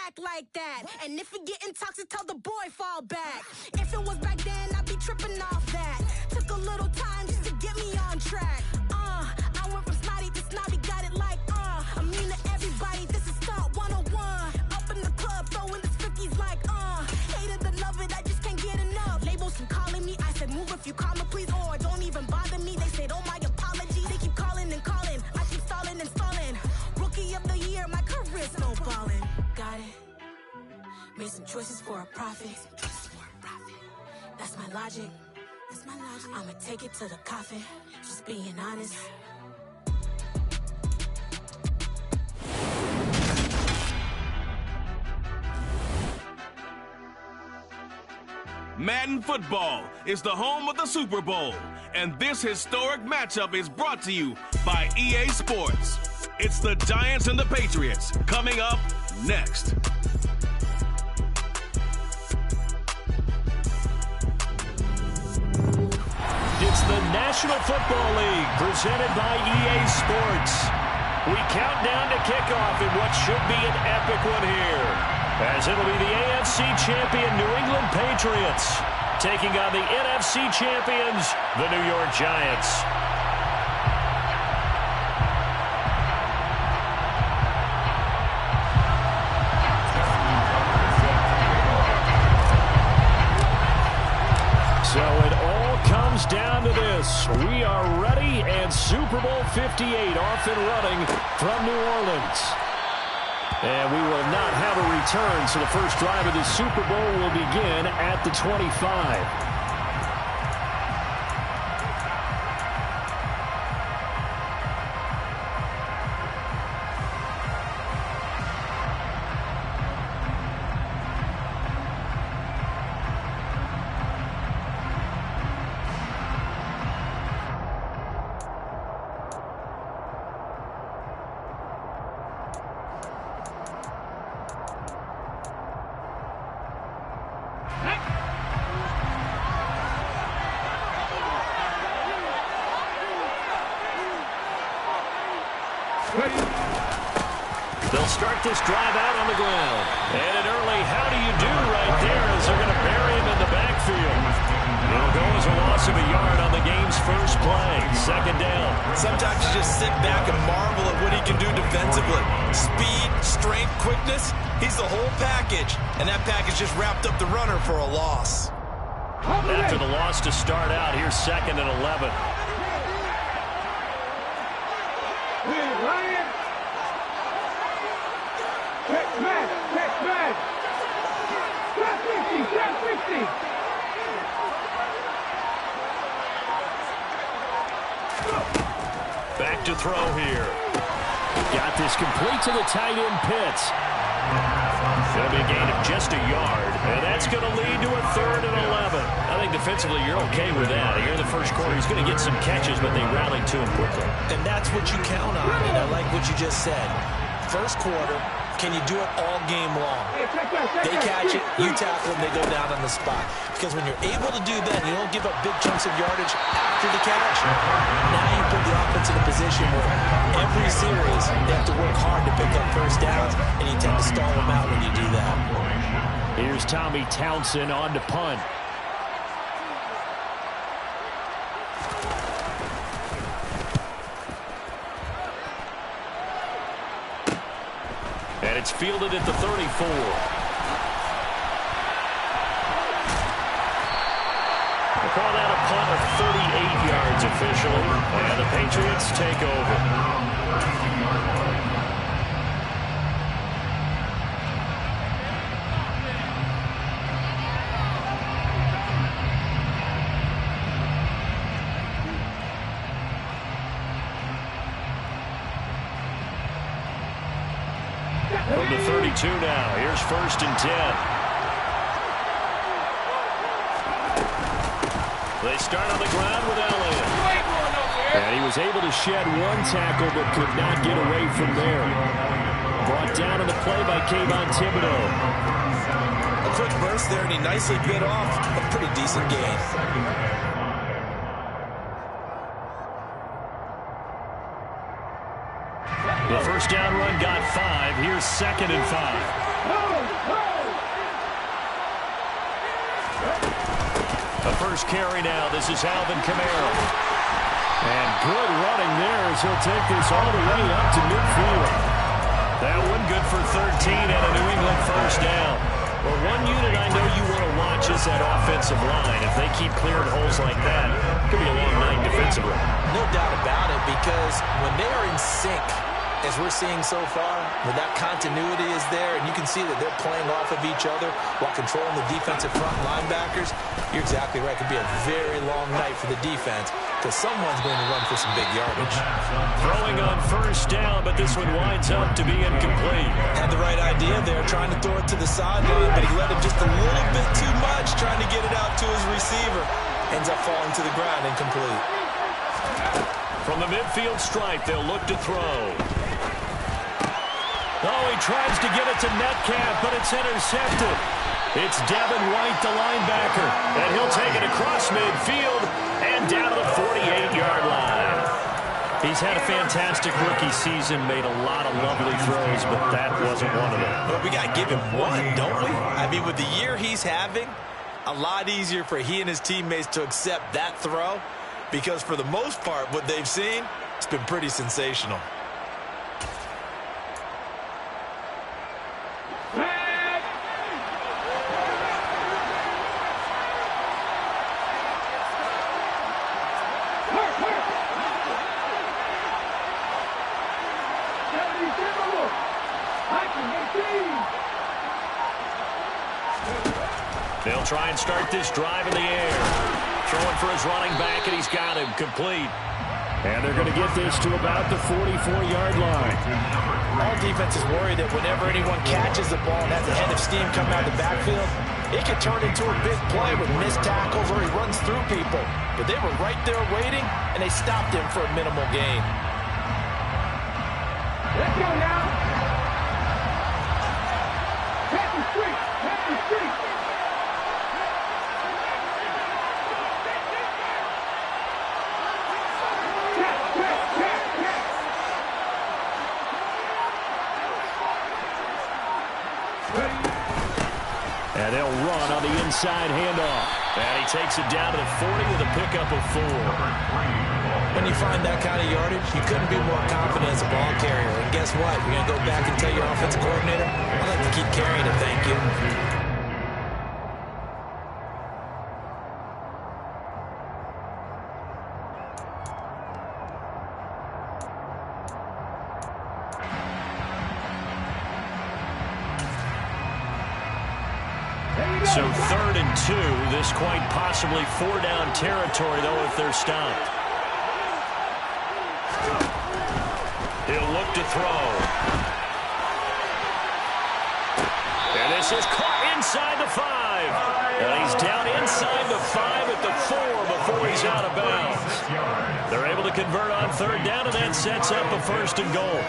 act like that. And if it getting toxic, tell the boy fall back. If it was back then, I'd be tripping off that. Took a little time just to get me on track. I went from snotty to snobby, got it like, I mean to everybody, this is Stunt 101. Up in the club, throwing the 50s like, hate it or love it, I just can't get enough. Labels from calling me, I said move if you call me please, or don't even bother me. They said, oh my apology, they keep calling and calling. I keep stalling and stalling. Rookie of the year, my career's snowballing. Got it. Made some choices for a profit. That's my logic. I'ma take it to the coffin. Just being honest. Madden Football is the home of the Super Bowl, and this historic matchup is brought to you by EA Sports. It's the Giants and the Patriots coming up next. It's the National Football League presented by EA Sports. We count down to kickoff in what should be an epic one here, as it'll be the AFC champion New England Patriots taking on the NFC champions, the New York Giants. So it all comes down to this. We are ready, and Super Bowl 58 off and running from New Orleans. And we will not have a return, so the first drive of the Super Bowl will begin at the 25. They'll start this drive out on the ground. And an early how do you do right there as they're going to bury him in the backfield. It'll go as a loss of a yard on the game's first play. Second down. Sometimes you just sit back and marvel at what he can do defensively. Speed, strength, quickness. He's the whole package. And that package just wrapped up the runner for a loss. After the loss to start out, here's 2nd and 11. Back to throw here. Got this complete to the tight end Pitts. It'll be a gain of just a yard, and that's going to lead to a 3rd and 11. I think defensively you're okay with that. Here in the first quarter, he's going to get some catches, but they rallied to him quickly. And that's what you count on, and I like what you just said. First quarter, can you do it all game long? They catch it, you tackle them, they go down on the spot. Because when you're able to do that, you don't give up big chunks of yardage after the catch, now you put the offense in a position where every series they have to work hard to pick up first downs, and you tend to stall them out when you do that. Here's Tommy Townsend on to punt. And it's fielded at the 34. We'll call that a punt of 38 yards officially. And the Patriots take over. From the 32 now. Here's 1st and 10. They start on the ground with Elliott. And he was able to shed one tackle but could not get away from there. Brought down on the play by Kayvon Thibodeau. A quick burst there, and he nicely bit off a pretty decent gain. The first down run got 5. Here's 2nd and 5. first carry now. This is Alvin Kamara. And good running there as he'll take this all the way up to midfield. That one good for 13 and a New England first down. Well, one unit I know you want to watch is that offensive line. If they keep clearing holes like that, it could be a long night defensively. No doubt about it, because when they are in sync, as we're seeing so far, when that continuity is there, and you can see that they're playing off of each other while controlling the defensive front linebackers, you're exactly right. It could be a very long night for the defense because someone's going to run for some big yardage. Throwing on first down, but this one winds up to be incomplete. Had the right idea there, trying to throw it to the sideline, but he let him just a little bit too much, trying to get it out to his receiver. Ends up falling to the ground, incomplete. From the midfield stripe, they'll look to throw. Oh, he tries to get it to Metcalf, but it's intercepted. It's Devin White, the linebacker, and he'll take it across midfield and down to the 48-yard line. He's had a fantastic rookie season, made a lot of lovely throws, but that wasn't one of them. Well, we got to give him one, don't we? I mean, with the year he's having, a lot easier for he and his teammates to accept that throw because for the most part, what they've seen, it's been pretty sensational. They'll try and start this drive in the air. Throwing for his running back, and he's got him complete. And they're going to get this to about the 44-yard line. All defense is worried that whenever anyone catches the ball and has a head of steam coming out of the backfield, it can turn into a big play with missed tackles or he runs through people. But they were right there waiting, and they stopped him for a minimal gain. Let's go now. Pass the street. Pass the street. And they'll run on the inside handoff. And he takes it down to the 40 with a pickup of 4. When you find that kind of yardage, you couldn't be more confident as a ball carrier. And guess what? You're going to go back and tell your offensive coordinator, I'd like to keep carrying it, thank you. So 3rd and 2. This quite possibly 4-down territory, though, if they're stopped. He'll look to throw. And this is caught inside the 5. And he's down inside the 5 at the 4 before he's out of bounds. They're able to convert on 3rd down, and that sets up a 1st and goal.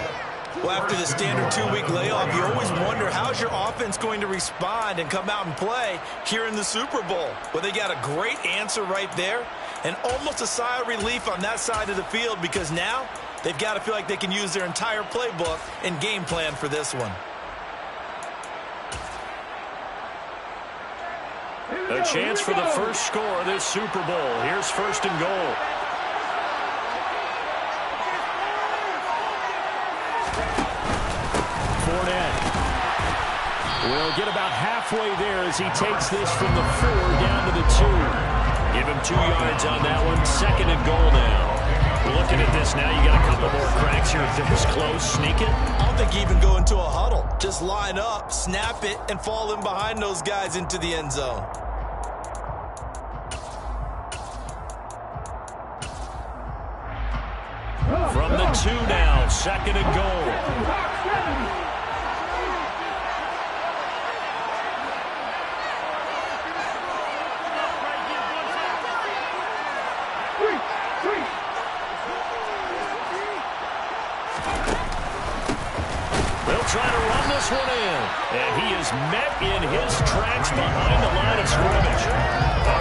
Well, after the standard 2-week layoff, you always wonder how's your offense going to respond and come out and play here in the Super Bowl. Well, they got a great answer right there and almost a sigh of relief on that side of the field because now they've got to feel like they can use their entire playbook and game plan for this one. A chance for the first score of this Super Bowl. Here's 1st and goal. Will get about halfway there as he takes this from the 4 down to the 2. Give him 2 yards on that one. 2nd and goal now. Looking at this now, you got a couple more cracks here. If this close, sneak it. I don't think you even go into a huddle. Just line up, snap it, and fall in behind those guys into the end zone. From the 2 now, 2nd and goal. Trying to run this one in. And he is met in his tracks behind the line of scrimmage.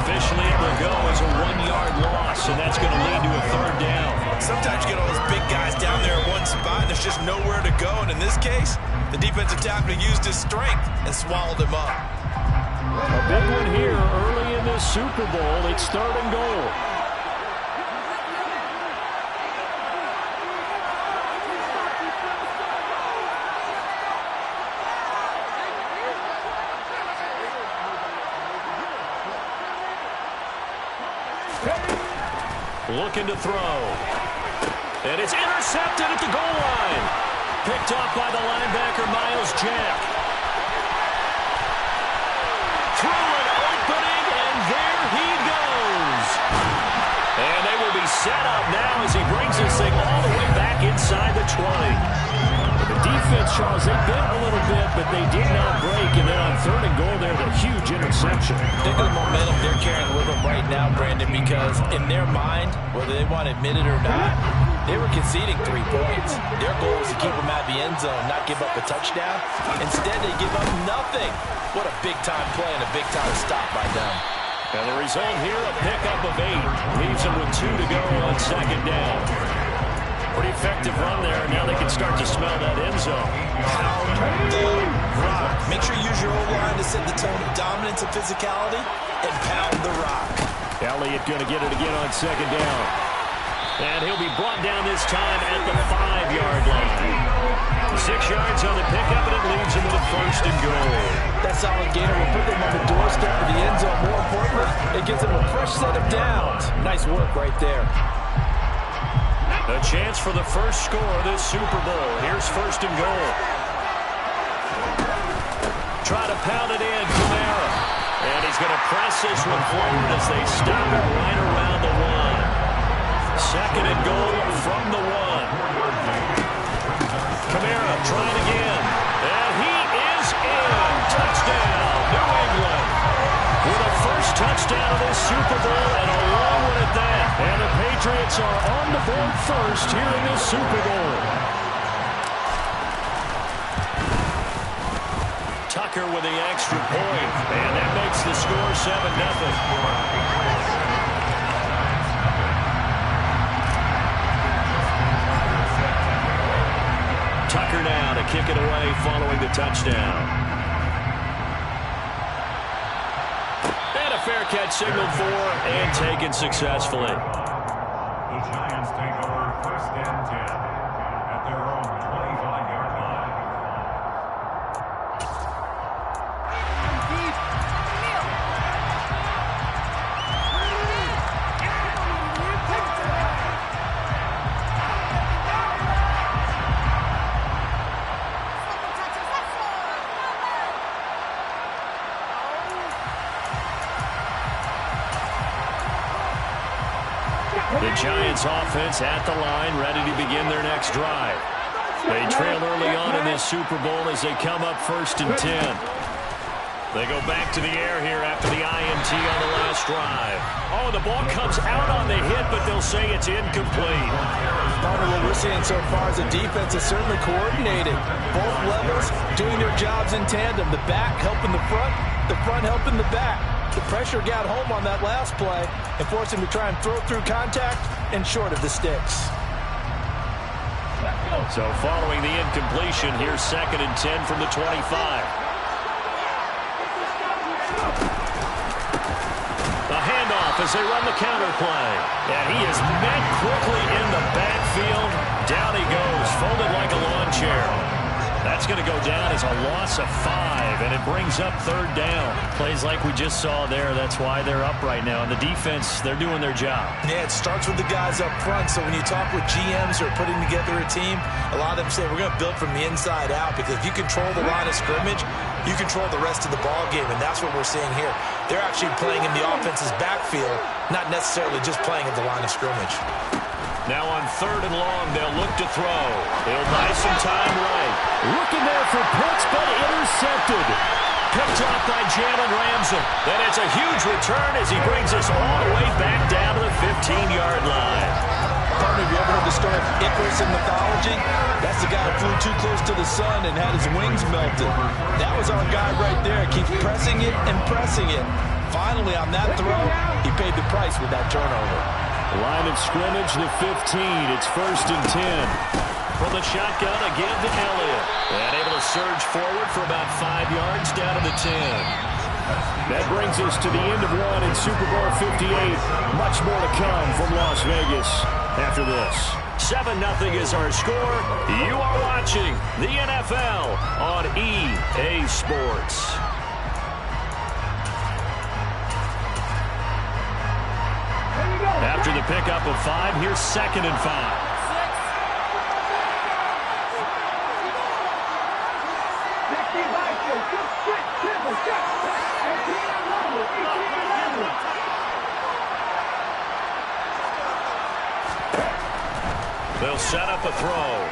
Officially, it will go as a 1-yard loss, and that's going to lead to a 3rd down. Sometimes you get all those big guys down there in one spot, and there's just nowhere to go. And in this case, the defensive tackle used his strength and swallowed him up. A big one here early in this Super Bowl. It's 3rd and goal. Looking to throw. And it's intercepted at the goal line. Picked off by the linebacker, Miles Jack. Through an opening, and there he goes. And they will be set up now as he brings this thing all the way back inside the 20. The defense, Charles, they bit a little bit, but they did not break. And then on 3rd and goal there, the huge interception. Think of the momentum they're carrying with them right now, Brandon, because in their mind, whether they want to admit it or not, they were conceding 3 points. Their goal was to keep them at the end zone, not give up a touchdown. Instead, they give up nothing. What a big-time play and a big-time stop by them. And the result here, a pickup of 8. Leaves them with 2 to go on 2nd down. Pretty effective run there. Now they can start to smell that end zone. Pound the rock. Make sure you use your O-line to set the tone of dominance and physicality, and pound the rock. Elliott going to get it again on 2nd down. And he'll be brought down this time at the 5-yard line. 6 yards on the pickup, and it leaves him with a 1st and goal. That solid gainer will put them on the doorstep of the end zone. More importantly, it gives them a fresh set of downs. Nice work right there. A chance for the first score of this Super Bowl. Here's 1st and goal. Try to pound it in, Kamara. And he's going to press this one forward as they stop it right around the 1. 2nd and goal from the 1. Kamara trying again. And he is in. Touchdown, New England. With a first touchdown of this Super Bowl and a long one at that. And the Patriots are on the board first here in this Super Bowl. Tucker with the extra point. And that makes the score 7-0. Tucker now to kick it away following the touchdown. And a fair catch signaled for and taken successfully. The Giants take over 1st and 10 at their own 25-yard line. The Giants offense at the line, ready to begin their next drive. They trail early on in this Super Bowl as they come up 1st and 10. They go back to the air here after the INT on the last drive. Oh, the ball comes out on the hit, but they'll say it's incomplete. What we're seeing so far is the defense is certainly coordinated. Both levels doing their jobs in tandem. The back helping the front helping the back. The pressure got home on that last play and forced him to try and throw through contact and short of the sticks. So following the incompletion, here's 2nd and 10 from the 25. The handoff as they run the counter play. And he is met quickly in the backfield. Down he goes, folded like a lawn chair. That's going to go down as a loss of 5, and it brings up 3rd down. Plays like we just saw there. That's why they're up right now. And the defense, they're doing their job. Yeah, it starts with the guys up front. So when you talk with GMs who are putting together a team, a lot of them say we're going to build from the inside out, because if you control the line of scrimmage, you control the rest of the ball game, and that's what we're seeing here. They're actually playing in the offense's backfield, not necessarily just playing at the line of scrimmage. Now on 3rd and long, they'll look to throw. They'll buy some time right. Looking there for Pitts, but intercepted. Picked off by Jalen Ramsey. And it's a huge return as he brings us all the way back down to the 15-yard line. Have you ever heard the story of Icarus in mythology? That's the guy who flew too close to the sun and had his wings melted. That was our guy right there. Keeps pressing it and pressing it. Finally, on that throw, he paid the price with that turnover. Line of scrimmage, the 15. It's 1st and 10. From the shotgun, again to Elliott. And able to surge forward for about 5 yards down to the 10. That brings us to the end of one in Super Bowl 58. Much more to come from Las Vegas after this. 7-0 is our score. You are watching the NFL on EA Sports. After the pickup of 5, here's 2nd and 5. They'll set up a throw.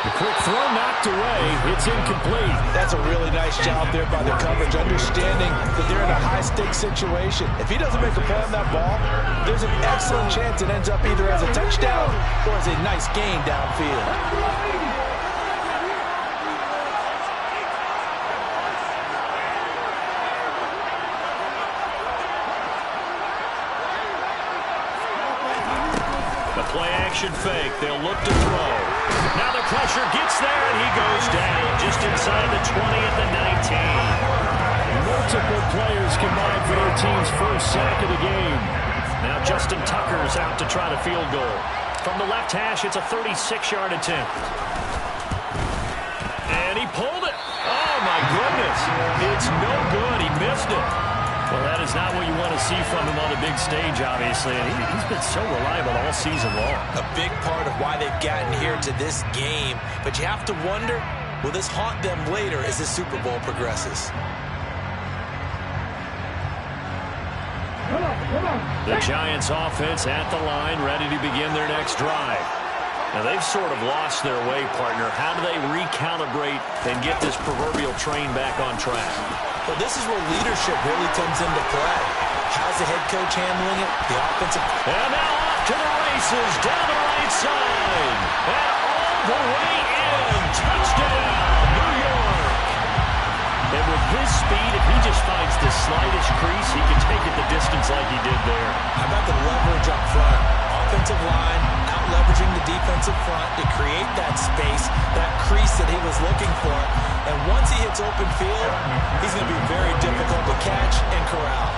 The quick throw knocked away. It's incomplete. That's a really nice job there by the coverage, understanding that they're in a high-stakes situation. If he doesn't make a play on that ball, there's an excellent chance it ends up either as a touchdown or as a nice gain downfield. Play-action fake. They'll look to throw. Now the pressure gets there, and he goes down just inside the 20 at the 19. Multiple players combined for their team's first sack of the game. Now Justin Tucker's out to try the field goal. From the left hash, it's a 36-yard attempt. And he pulled it. Oh, my goodness. It's no good. He missed it. Well, that is not what you want to see from him on a big stage, obviously. And he's been so reliable all season long. A big part of why they've gotten here to this game. But you have to wonder, will this haunt them later as the Super Bowl progresses? The Giants offense at the line, ready to begin their next drive. Now, they've sort of lost their way, partner. How do they recalibrate and get this proverbial train back on track? Well, this is where leadership really comes into play. How's the head coach handling it? The offensive... And now off to the races, down the right side. And all the way in. Touchdown, New York. And with his speed, if he just finds the slightest crease, he can take it the distance like he did there. How about the leverage up front? Offensive line out-leveraging the defensive front to create that space, that crease that he was looking for. And once he hits open field, he's going to be very difficult to catch and corral.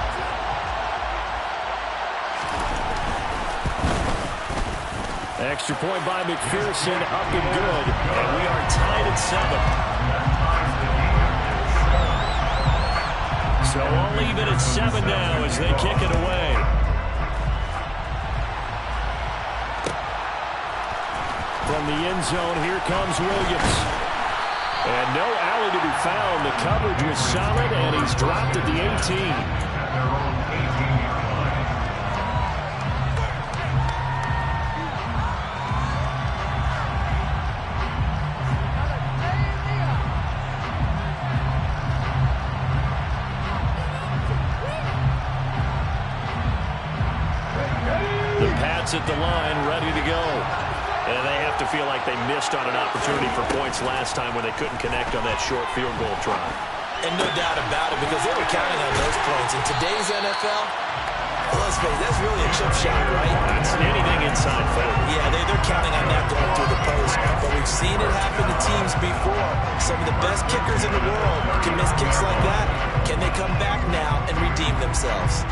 Extra point by McPherson, up and good. And we are tied at 7. So all even at 7 now as they kick it away. From the end zone, here comes Williams. And no alley to be found. The coverage was solid, and he's dropped at the 18. The Pats at the line, ready to go. And they have to feel like they missed on an opportunity for points last time when they couldn't connect on that short field goal try. And no doubt about it, because they were counting on those points. In today's NFL, let's face it, that's really a chip shot, right? That's anything inside 40. Yeah, they're counting on that going through the post. But we've seen it happen to teams before. Some of the best kickers in the world can miss kicks like that. Can they come back now and redeem themselves?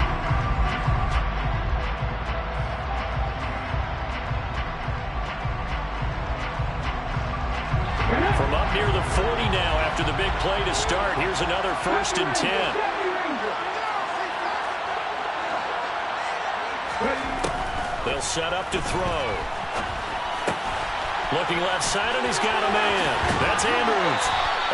From up near the 40 now after the big play to start. Here's another 1st and 10. They'll set up to throw. Looking left side, and he's got a man. That's Andrews.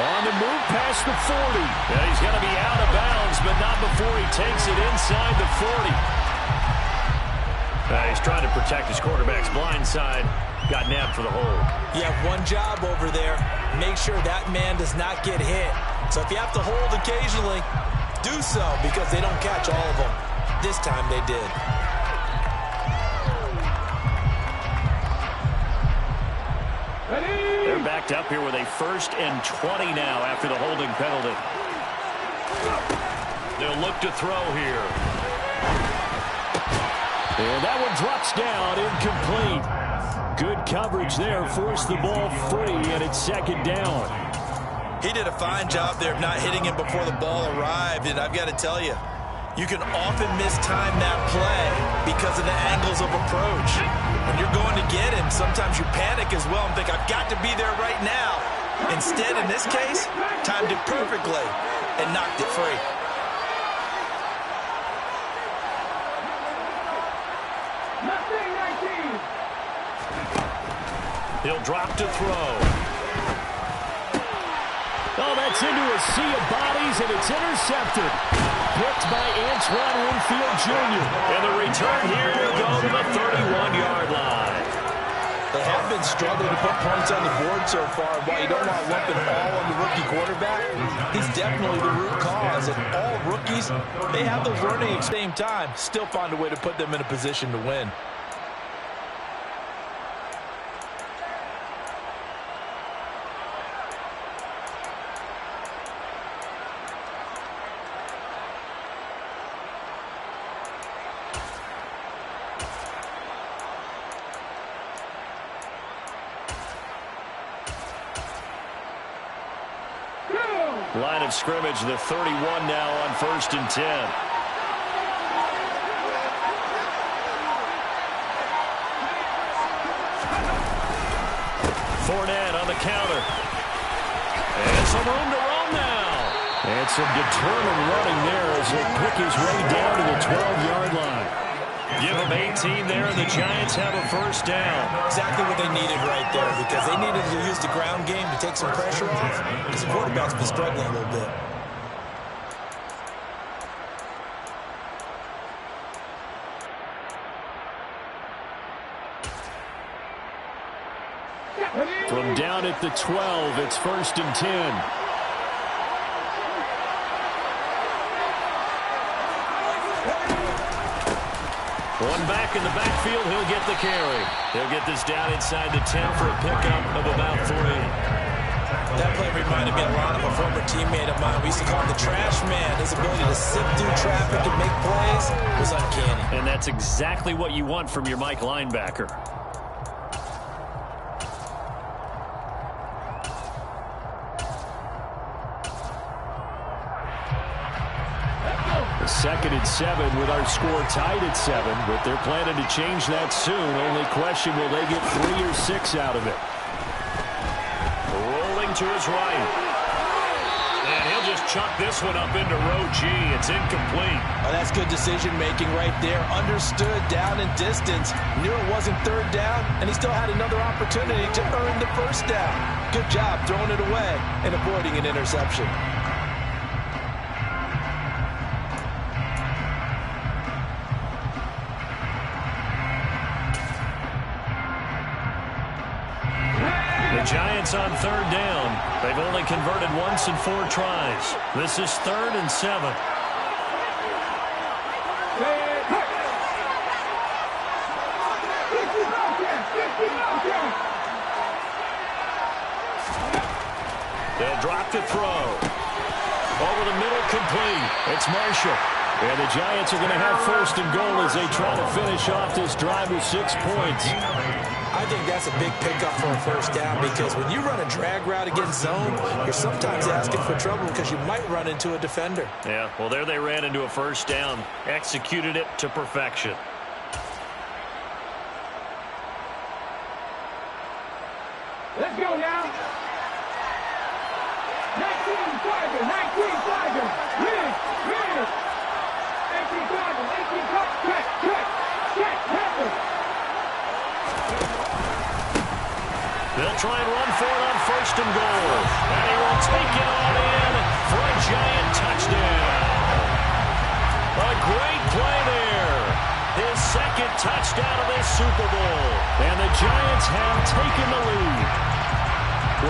On the move past the 40. Yeah, he's going to be out of bounds, but not before he takes it inside the 40. He's trying to protect his quarterback's blind side. Got nabbed for the hold. You have one job over there. Make sure that man does not get hit. So if you have to hold occasionally, do so, because they don't catch all of them. This time they did. They're backed up here with a 1st and 20 now after the holding penalty. They'll look to throw here. And that one drops down, incomplete. Good coverage there, forced the ball free, and it's 2nd down. He did a fine job there of not hitting him before the ball arrived, and I've got to tell you, you can often mistime that play because of the angles of approach. When you're going to get him, sometimes you panic as well and think, I've got to be there right now. Instead, in this case, timed it perfectly and knocked it free. He'll drop to throw. Oh, that's into a sea of bodies, and it's intercepted. Picked by Antoine Winfield Jr. And the return here will go to the 31-yard line. They have been struggling to put points on the board so far. While you don't want to lump it all on the rookie quarterback, he's definitely the root cause. And all rookies, they have those learning at the same time, still find a way to put them in a position to win. Line of scrimmage, the 31 now on 1st and 10. Fournette on the counter. And some room to roam now. And some determined running there as he'll pick his way down to the 12-yard line. Give them 18 there, and the Giants have a first down. Exactly what they needed right there, because they needed to use the ground game to take some pressure, because the quarterback's been struggling a little bit. From down at the 12, it's 1st and 10. One back in the backfield, he'll get the carry. He'll get this down inside the 10 for a pickup of about 3. That play reminded me a lot of a former teammate of mine. We used to call him the trash man. His ability to sift through traffic and make plays was uncanny. And that's exactly what you want from your Mike linebacker. Second and 7 with our score tied at 7, but they're planning to change that soon. Only question, will they get 3 or 6 out of it? Rolling to his right. And he'll just chuck this one up into row G. It's incomplete. Oh, that's good decision-making right there. Understood down and distance. Knew it wasn't 3rd down, and he still had another opportunity to earn the 1st down. Good job throwing it away and avoiding an interception. The Giants on 3rd down. They've only converted once in 4 tries. This is 3rd and 7. They'll drop to throw. Over the middle, complete. It's Marshall. And the Giants are going to have 1st and goal as they try to finish off this drive with 6 points. I think that's a big pickup for a 1st down, because when you run a drag route against zone, you're sometimes asking for trouble because you might run into a defender. Yeah, well, there they ran into a 1st down. Executed it to perfection. Let's go now. 19 Tiger, 19 Tiger. Win, win. 18 Tiger, 18 Tiger. Check, Pepper. They'll try and run for it on 1st and goal. And he will take it all in for a Giant touchdown. A great play there. His 2nd touchdown of this Super Bowl. And the Giants have taken the lead.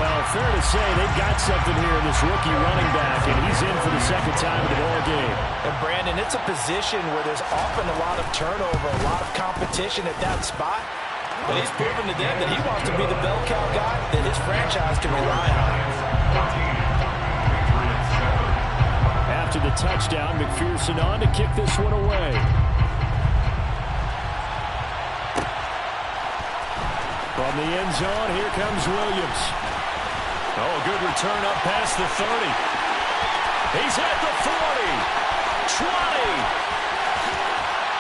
Well, fair to say they've got something here in this rookie running back, and he's in for the 2nd time in the ball game. And Brandon, it's a position where there's often a lot of turnover, a lot of competition at that spot. But he's proven to them that he wants to be the bell cow guy that his franchise can rely on. After the touchdown, McPherson on to kick this one away. From the end zone, here comes Williams. Oh, good return up past the 30. He's at the 40, 20.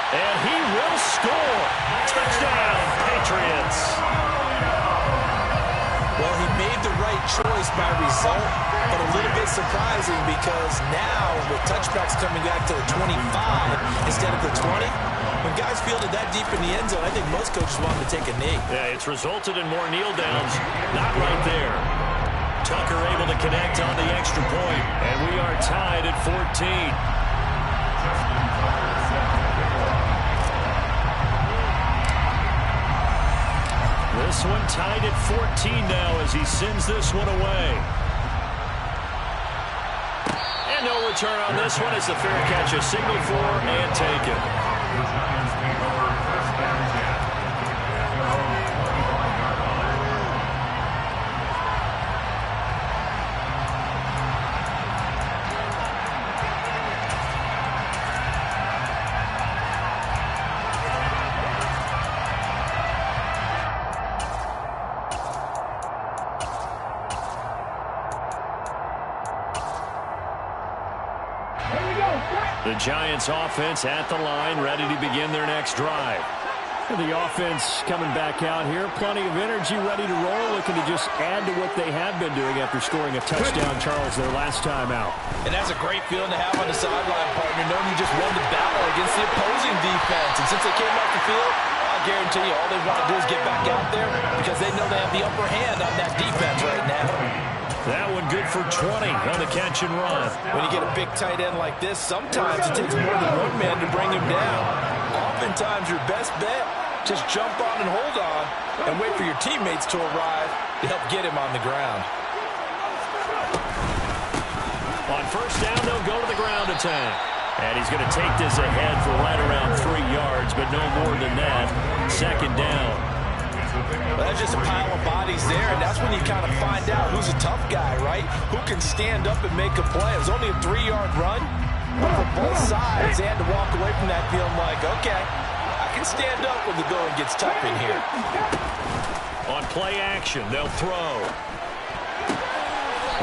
And he will score. Touchdown, Patriots. Well, he made the right choice by result, but a little bit surprising because now with touchbacks coming back to the 25 instead of the 20, when guys fielded that deep in the end zone, I think most coaches want him to take a knee. Yeah, it's resulted in more kneel downs. Not right there. Tucker able to connect on the extra point, and we are tied at 14. This one tied at 14 now as he sends this one away. And no return on this one as the fair catch is signaled for and taken. The Giants take over first down 10 at their own 25-yard line. The Giants offense at the line, ready to begin their next drive. And the offense coming back out here, plenty of energy, ready to roll, looking to just add to what they have been doing after scoring a touchdown, Charles, their last time out. And that's a great feeling to have on the sideline, partner, knowing you just won the battle against the opposing defense. And since they came off the field, I guarantee you all they want to do is get back out there because they know they have the upper hand on that defense right now. That one good for 20 on the catch and run. When you get a big tight end like this, sometimes it takes more than one man to bring him down. Oftentimes your best bet, just jump on and hold on and wait for your teammates to arrive to help get him on the ground. On first down, they'll go to the ground attack. And he's going to take this ahead for right around 3 yards, but no more than that. Second down. Well, that's just a pile of bodies there, and that's when you kind of find out who's a tough guy, right? Who can stand up and make a play. It was only a 3-yard run, but for both sides, they had to walk away from that feeling like, okay, I can stand up when the going gets tough in here. On play action, they'll throw.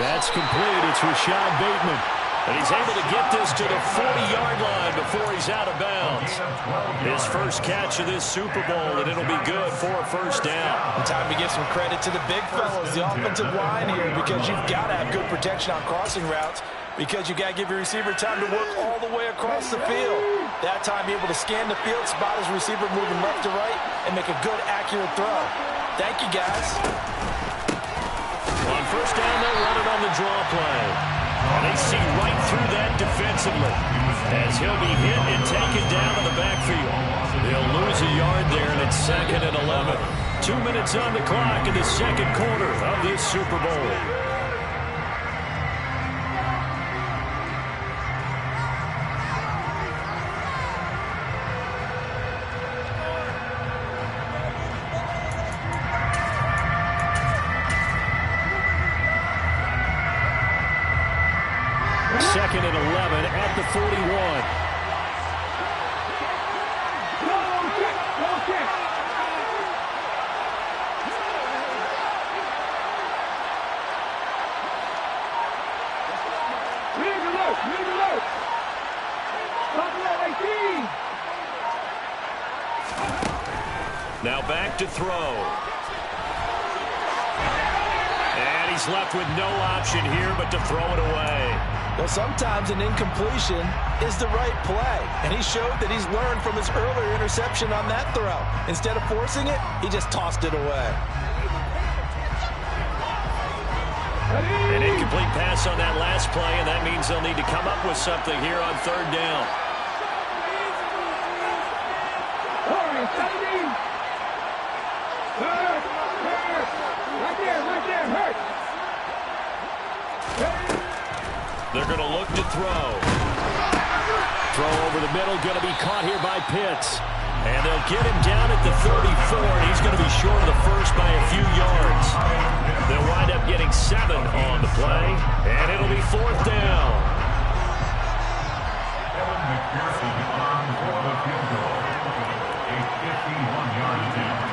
That's complete. It's Rashad Bateman. And he's able to get this to the 40-yard line before he's out of bounds. His first catch of this Super Bowl, and it'll be good for a first down. Time to give some credit to the big fellas, the offensive line here, because you've got to have good protection on crossing routes, because you've got to give your receiver time to work all the way across the field. That time, be able to scan the field, spot his receiver moving left to right, and make a good, accurate throw. Thank you, guys. On first down, they'll run it on the draw play. And they see right through that defensively as he'll be hit and taken down in the backfield. They'll lose a yard there, and it's 2nd and 11. 2 minutes on the clock in the second quarter of this Super Bowl. Second and 11 at the 41. Now back to throw. And he's left with no option here but to throw it away. Well, sometimes an incompletion is the right play, and he showed that he's learned from his earlier interception on that throw. Instead of forcing it, he just tossed it away. An incomplete pass on that last play, and that means they'll need to come up with something here on third down. They're going to look to throw. Throw over the middle, going to be caught here by Pitts. And they'll get him down at the 34, and he's going to be short of the first by a few yards. They'll wind up getting 7 on the play, and it'll be 4th down. Kevin McPherson on for the field goal. A 51-yard attempt.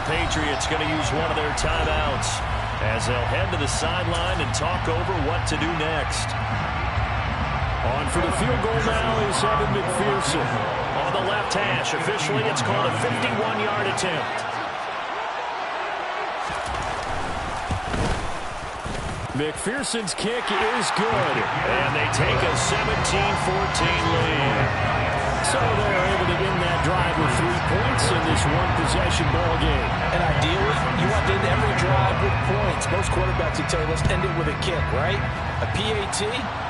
Patriots going to use one of their timeouts as they'll head to the sideline and talk over what to do next. On for the field goal now is Evan McPherson. On the left hash, officially it's called a 51-yard attempt. McPherson's kick is good, and they take a 17-14 lead. So they're able to end that drive with 3 points in this one-possession ball game. And ideally, you want to end every drive with points. Most quarterbacks would tell you, let's end it with a kick, right? A PAT,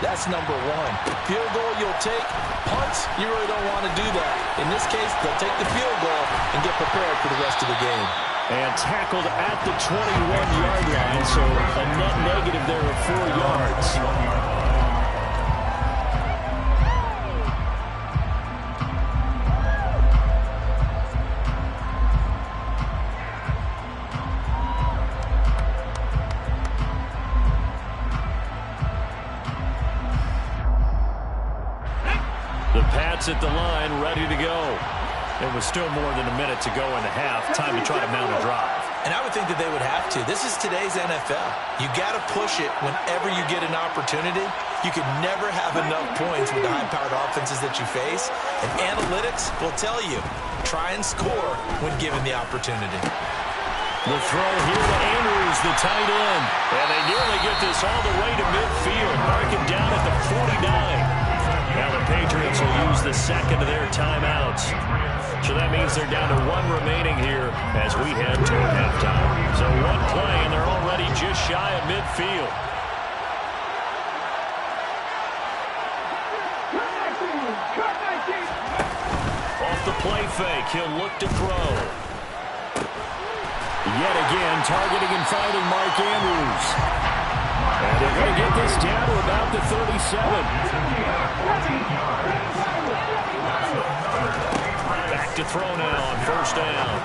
that's number one. Field goal you'll take. Punts, you really don't want to do that. In this case, they'll take the field goal and get prepared for the rest of the game. And tackled at the 21-yard line, so a net negative there of 4 yards. The Pats at the line, ready to go. It was still more than a minute to go in the half. Time to try to mount a drive. And I would think that they would have to. This is today's NFL. You got to push it whenever you get an opportunity. You can never have enough points with the high-powered offenses that you face. And analytics will tell you, try and score when given the opportunity. The throw here to Andrews, the tight end. And they nearly get this all the way to midfield. Marking down at the 49. Now the Patriots will use the second of their timeouts. So that means they're down to 1 remaining here as we head toward halftime. So 1 play, and they're already just shy of midfield. Off the play fake, he'll look to throw. Yet again, targeting and finding Mark Andrews. And they're going to get this down to about the 37. Back to throw now on first down.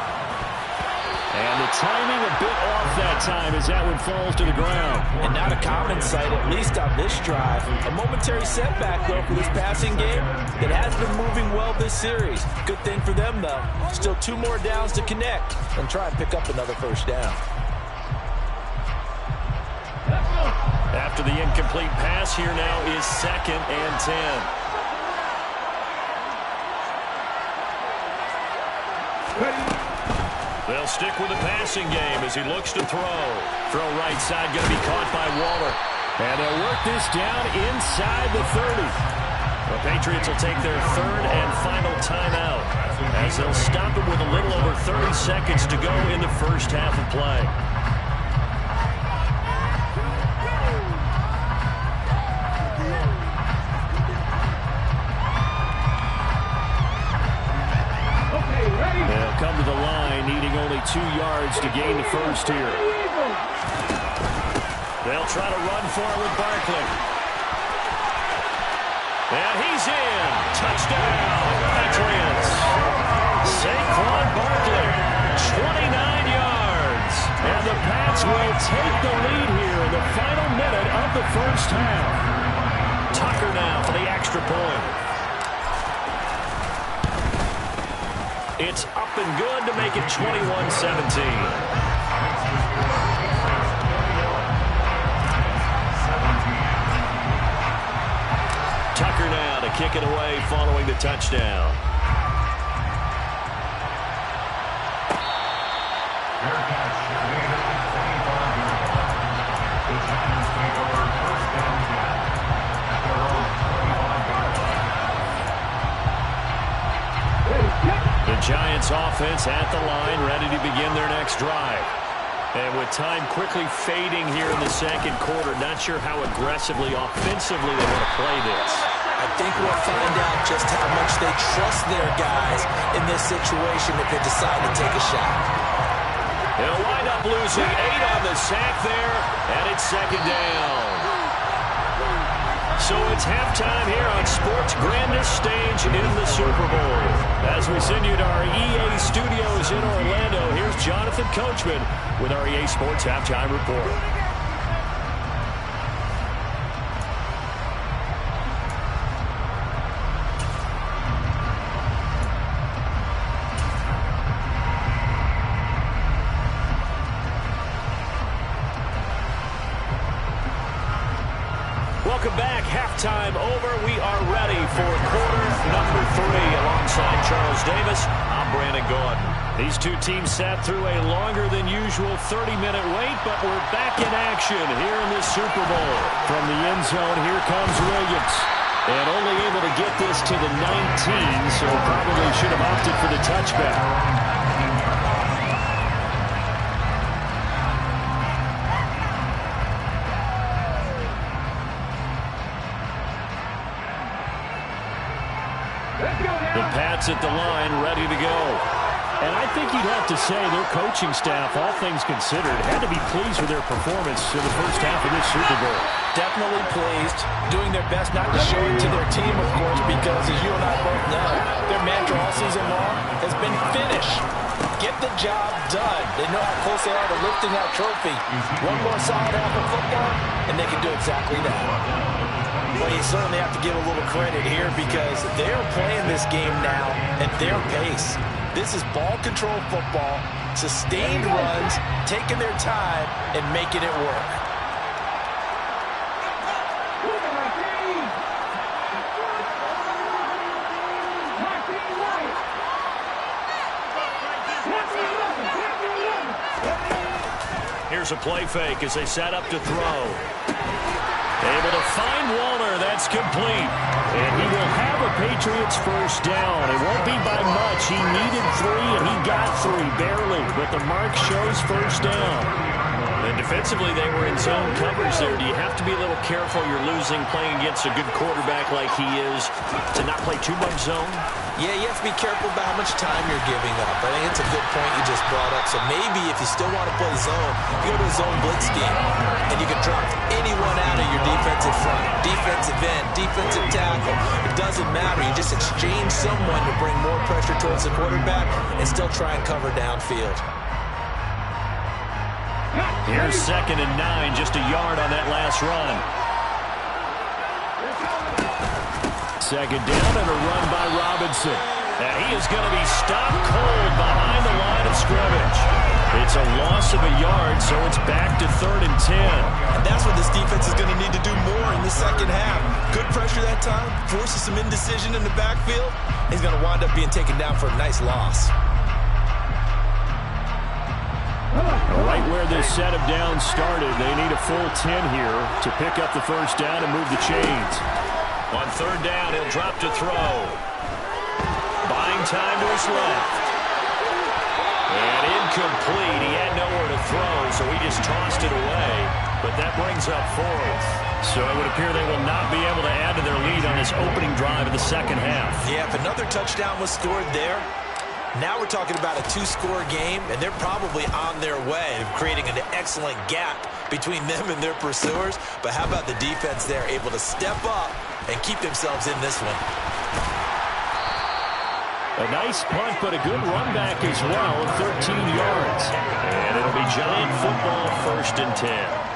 And the timing a bit off that time as that one falls to the ground. And not a common sight, at least on this drive. A momentary setback, though, for this passing game that has been moving well this series. Good thing for them, though. Still 2 more downs to connect and try and pick up another first down. After the incomplete pass, here now is 2nd and 10. They'll stick with the passing game as he looks to throw. Throw right side, going to be caught by Waller. And they'll work this down inside the 30. The Patriots will take their 3rd and final timeout as they'll stop it with a little over 30 seconds to go in the first half of play. They'll come to the line, needing only 2 yards to gain the first here. They'll try to run for it with Barkley. And he's in. Touchdown, Patriots. Saquon Barkley, 29 yards. And the Pats will take the lead here in the final minute of the first half. Tucker now for the extra point. It's up and good to make it 21-17. Tucker now to kick it away following the touchdown. The Giants offense at the line, ready to begin their next drive. And with time quickly fading here in the second quarter, not sure how aggressively, offensively they want to play this. I think we'll find out just how much they trust their guys in this situation if they decide to take a shot. They'll wind up losing 8 on the sack there, and it's 2nd down. So it's halftime here on sports' grandest stage in the Super Bowl. As we send you to our EA studios in Orlando, here's Jonathan Coachman with our EA Sports Halftime Report. Welcome back. Halftime over. We are ready for quarter number 3. Alongside Charles Davis, I'm Brandon Gordon. These two teams sat through a longer than usual 30-minute wait, but we're back in action here in this Super Bowl. From the end zone, here comes Williams. And only able to get this to the 19, so probably should have opted for the touchback. The Pats at the line, ready to go. And I think you'd have to say their coaching staff, all things considered, had to be pleased with their performance in the first half of this Super Bowl. Definitely pleased, doing their best not to show it to their team, of course, because as you and I both know, their mantra all season long has been finish. Get the job done. They know how close they are to lifting that trophy. One more solid half of football, and they can do exactly that. Well, you certainly have to give a little credit here because they're playing this game now at their pace. This is ball control football, sustained runs, taking their time, and making it work. Here's a play fake as they set up to throw. Able to find Walner. That's complete. And he will have a Patriots first down. It won't be by much. He needed 3, and he got 3, barely. But the mark shows first down. And defensively, they were in zone coverage there. Do you have to be a little careful? You're losing playing against a good quarterback like he is to not play too much zone? Yeah, you have to be careful about how much time you're giving up. I think it's a good point you just brought up. So maybe if you still want to play zone, you go to a zone blitz scheme, and you can drop anyone out of your defensive front, defensive end, defensive tackle. It doesn't matter. You just exchange someone to bring more pressure towards the quarterback and still try and cover downfield. Here's 2nd and 9, just a yard on that last run. 2nd down and a run by Robinson. And he is going to be stopped cold behind the line of scrimmage. It's a loss of a yard, so it's back to 3rd and 10. And that's what this defense is going to need to do more in the second half. Good pressure that time, forces some indecision in the backfield. He's going to wind up being taken down for a nice loss. Right where this set of downs started, they need a full 10 here to pick up the first down and move the chains. On 3rd down, he'll drop to throw. Buying time to his left. And incomplete. He had nowhere to throw, so he just tossed it away. But that brings up 4th. So it would appear they will not be able to add to their lead on this opening drive of the second half. Yeah, if another touchdown was scored there, now we're talking about a 2-score game, and they're probably on their way of creating an excellent gap between them and their pursuers. But how about the defense there, able to step up and keep themselves in this one? A nice punt, but a good run back as well, 13 yards. And it'll be Giant football, 1st and 10.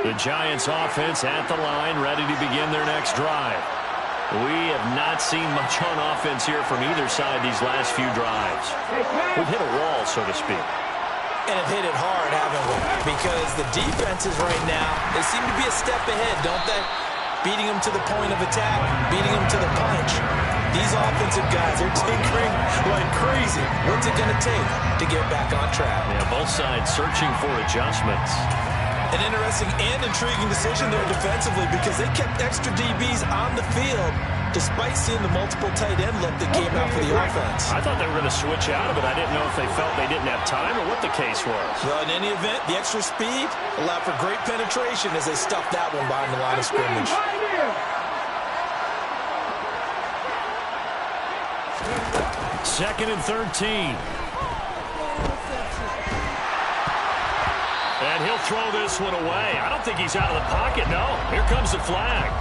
The Giants offense at the line, ready to begin their next drive. We have not seen much on offense here from either side these last few drives. We've hit a wall, so to speak. And have hit it hard, haven't we? Because the defenses right now, they seem to be a step ahead, don't they? Beating them to the point of attack, beating them to the punch. These offensive guys are tinkering like crazy. What's it going to take to get back on track? Yeah, both sides searching for adjustments. An interesting and intriguing decision there defensively because they kept extra DBs on the field despite seeing the multiple tight end look that came out for the offense. I thought they were going to switch out of it. I didn't know if they felt they didn't have time or what the case was. Well, in any event, the extra speed allowed for great penetration as they stuffed that one behind the line of scrimmage. 2nd and 13. And he'll throw this one away. I don't think he's out of the pocket, no. Here comes the flag.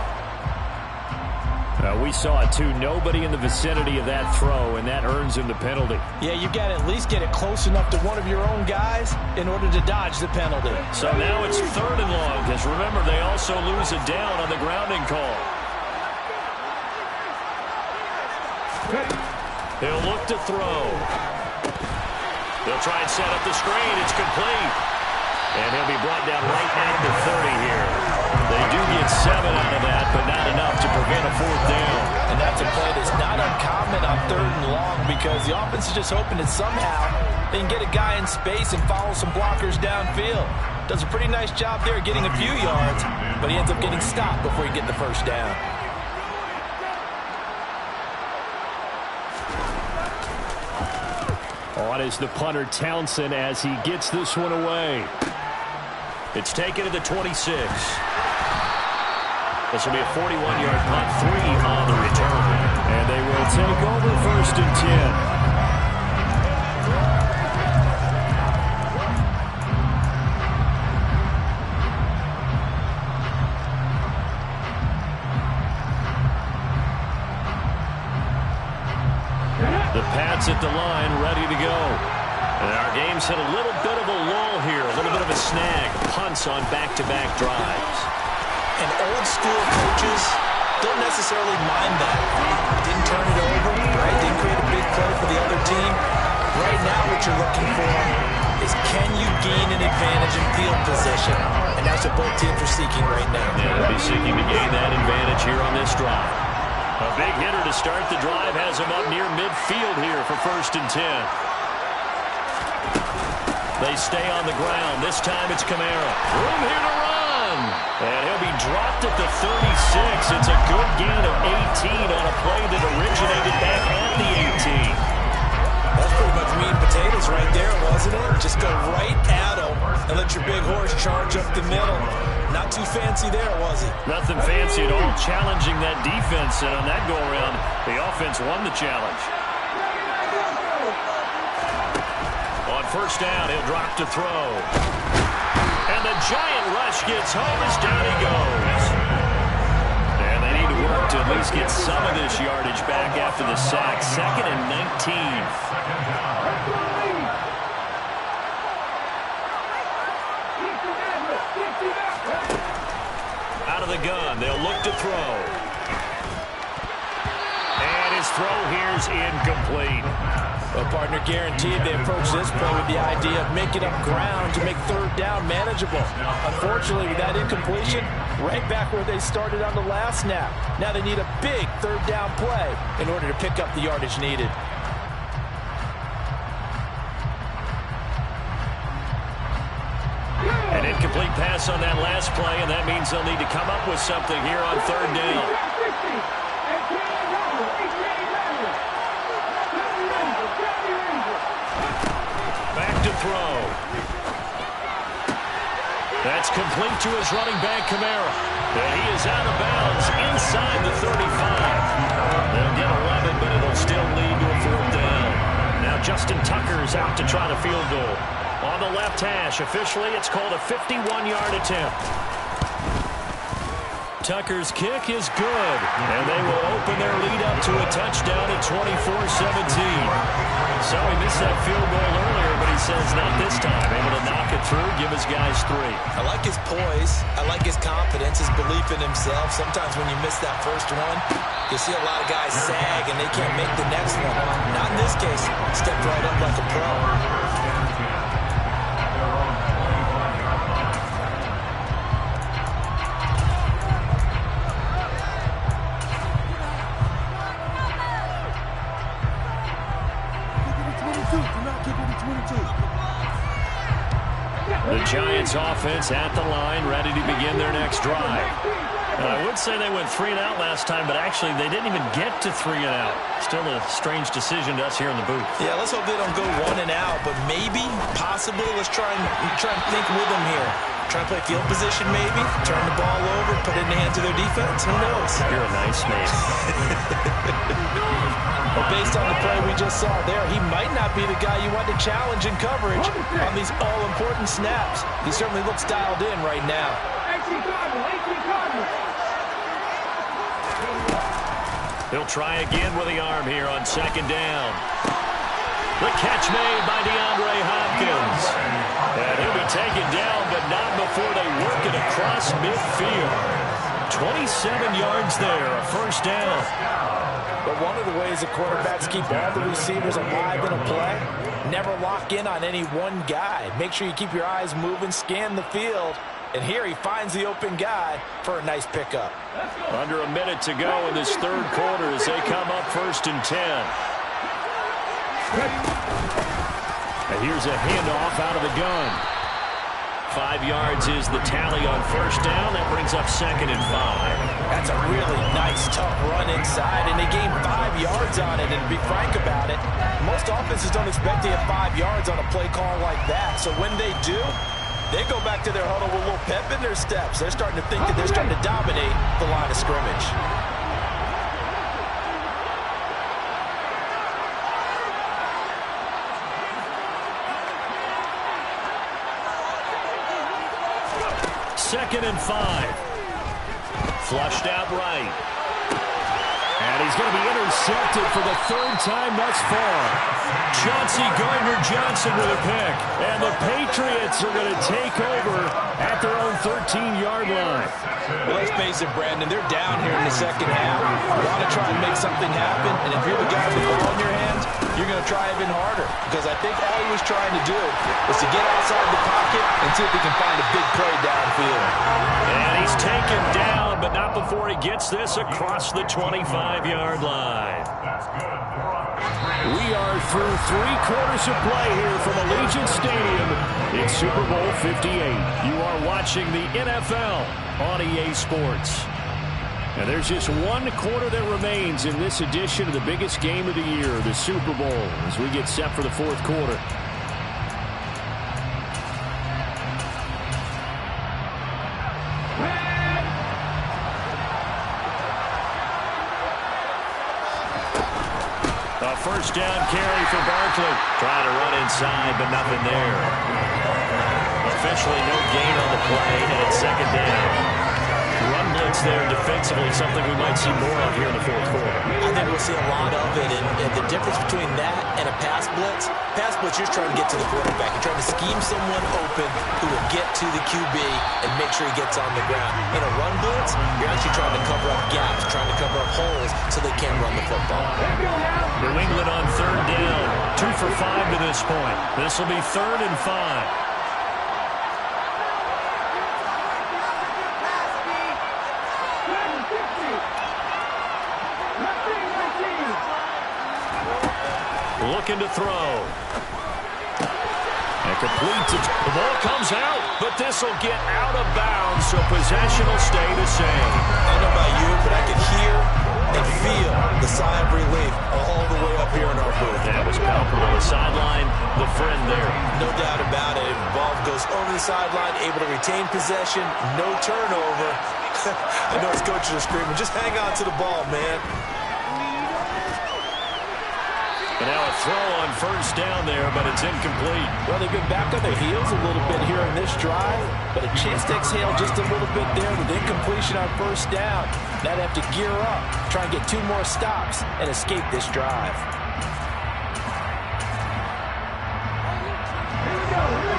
We saw it too. Nobody in the vicinity of that throw, and that earns him the penalty. Yeah, you got to at least get it close enough to one of your own guys in order to dodge the penalty. So now it's 3rd and long, because remember, they also lose a down on the grounding call. He'll look to throw. They'll try and set up the screen. It's complete. And he'll be brought down right at the 30 here. They do get 7 out of that, but not enough to prevent a 4th down. And that's a play that's not uncommon on 3rd and long, because the offense is just hoping that somehow they can get a guy in space and follow some blockers downfield. Does a pretty nice job there getting a few yards, but he ends up getting stopped before he gets the 1st down. On is the punter Townsend as he gets this one away. It's taken to the 26. This will be a 41-yard punt, 3 on the return. And they will take over 1st and 10. The Pats at the line, ready to go. And our game's hit a little bit of a lull here, a little bit of a snag. Punts on back-to-back drives. And old-school coaches don't necessarily mind that. Didn't turn it over, right? Didn't create a big play for the other team. Right now what you're looking for is, can you gain an advantage in field position? And that's what both teams are seeking right now. Yeah, they'll be seeking to gain that advantage here on this drive. A big hitter to start the drive has him up near midfield here for 1st and 10. They stay on the ground. This time it's Kamara. Room here to run. And he'll be dropped at the 36. It's a good gain of 18 on a play that originated back at the 18. That's pretty much meat and potatoes right there, wasn't it? Just go right at him and let your big horse charge up the middle. Not too fancy there, was it? Nothing fancy at all. Challenging that defense, and on that go-around, the offense won the challenge. On 1st down, he'll drop to throw. And the giant rush gets home as down he goes. And they need to work to at least get some of this yardage back after the sack. 2nd and 19. Out of the gun, they'll look to throw. And his throw here's incomplete. Well, partner, guaranteed they approach this play with the idea of making up ground to make 3rd down manageable. Unfortunately, with that incompletion, right back where they started on the last snap. Now they need a big 3rd down play in order to pick up the yardage needed. An incomplete pass on that last play, and that means they'll need to come up with something here on 3rd down. Back to throw. That's complete to his running back, Kamara. And he is out of bounds inside the 35. They'll get 11, but it'll still lead to a 4th down. Now Justin Tucker's out to try the field goal. On the left hash, officially, it's called a 51-yard attempt. Tucker's kick is good, and they will open their lead up to a touchdown at 24-17. So he missed that field goal earlier, but he says not this time. Able to knock it through, give his guys 3. I like his poise. I like his confidence, his belief in himself. Sometimes when you miss that first one, you see a lot of guys sag, and they can't make the next one. Not in this case. Stepped right up like a pro. The Giants offense at the line, ready to begin their next drive. And I would say they went 3 and out last time, but actually they didn't even get to 3 and out. Still a strange decision to us here in the booth. Yeah, let's hope they don't go 1 and out, but maybe, possibly, let's try and think with them here. Try and play field position maybe, turn the ball over, put it in the hands of their defense. Who knows? You're a nice man. Well, based on the play we just saw there, he might not be the guy you want to challenge in coverage on these all-important snaps. He certainly looks dialed in right now. He'll try again with the arm here on second down. The catch made by DeAndre Hopkins. And he'll be taken down, but not before they work it across midfield. 27 yards there, a first down. But one of the ways the quarterbacks keep all the receivers alive in a play, never lock in on any one guy. Make sure you keep your eyes moving, scan the field. And here he finds the open guy for a nice pickup. Under a minute to go in this third quarter as they come up 1st and 10. And here's a handoff out of the gun. 5 yards is the tally on first down. That brings up 2nd and 5. That's a really nice, tough run inside, and they gained 5 yards on it. And to be frank about it, most offenses don't expect to get 5 yards on a play call like that. So when they do, they go back to their huddle with a little pep in their steps. They're starting to think that they're starting to dominate the line of scrimmage. Second and 5. Flushed out right. And he's going to be intercepted for the 3rd time thus far. Chauncey Gardner-Johnson with a pick. And the Patriots are going to take over at their own 13-yard line. Well, let's face it, Brandon, they're down here in the second half. You want to try and make something happen, and if you're the guy with the ball in your hands, you're going to try even harder. Because I think all he was trying to do was to get outside the pocket and see if he can find a big play downfield. And he's taken down, but not before he gets this across the 25-yard line. We are through 3 quarters of play here from Allegiant Stadium. It's Super Bowl 58. You are watching the NFL on EA Sports. And there's just 1 quarter that remains in this edition of the biggest game of the year, the Super Bowl, as we get set for the 4th quarter. A first down carry for Barkley. Trying to run inside, but nothing there. Officially no gain on the play, and it's 2nd down. Run blitz there defensively, something we might see more of here in the 4th quarter. I think we'll see a lot of it, and the difference between that and a pass blitz, you're trying to get to the quarterback. You're trying to scheme someone open who will get to the QB and make sure he gets on the ground. In a run blitz, you're actually trying to cover up gaps, trying to cover up holes so they can run the football. New England on 3rd down, 2 for 5 to this point. This will be 3rd and 5. Looking to throw. And completes it. The ball comes out, but this will get out of bounds, so possession will stay the same. I don't know about you, but I can hear and feel the sigh of relief all the way up here in our booth. That was palpable on the sideline. The friend there. No doubt about it. Ball goes over the sideline, able to retain possession, no turnover. I know his coaches are screaming, just hang on to the ball, man. And now a throw on first down there, but it's incomplete. Well, they've been back on their heels a little bit here in this drive, but a chance to exhale just a little bit there with incompletion on first down. Now they have to gear up, try and get 2 more stops, and escape this drive.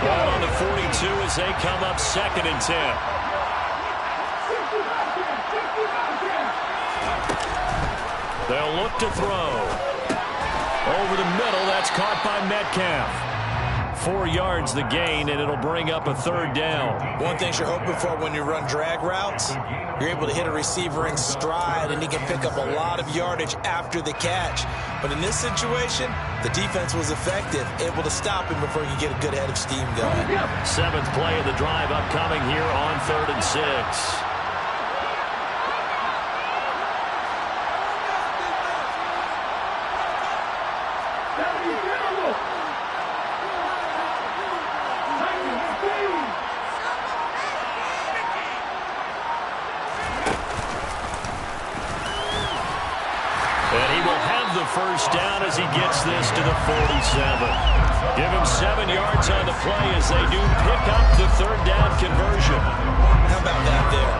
Ball on the 42 as they come up 2nd and 10. They'll look to throw. Over the middle, that's caught by Metcalf. 4 yards the gain, and it'll bring up a 3rd down. One thing you're hoping for when you run drag routes, you're able to hit a receiver in stride, and he can pick up a lot of yardage after the catch. But in this situation, the defense was effective, able to stop him before he could get a good head of steam going. 7th play of the drive upcoming here on 3rd and 6. First down as he gets this to the 47. Give him 7 yards on the play as they do pick up the 3rd down conversion. How about that there?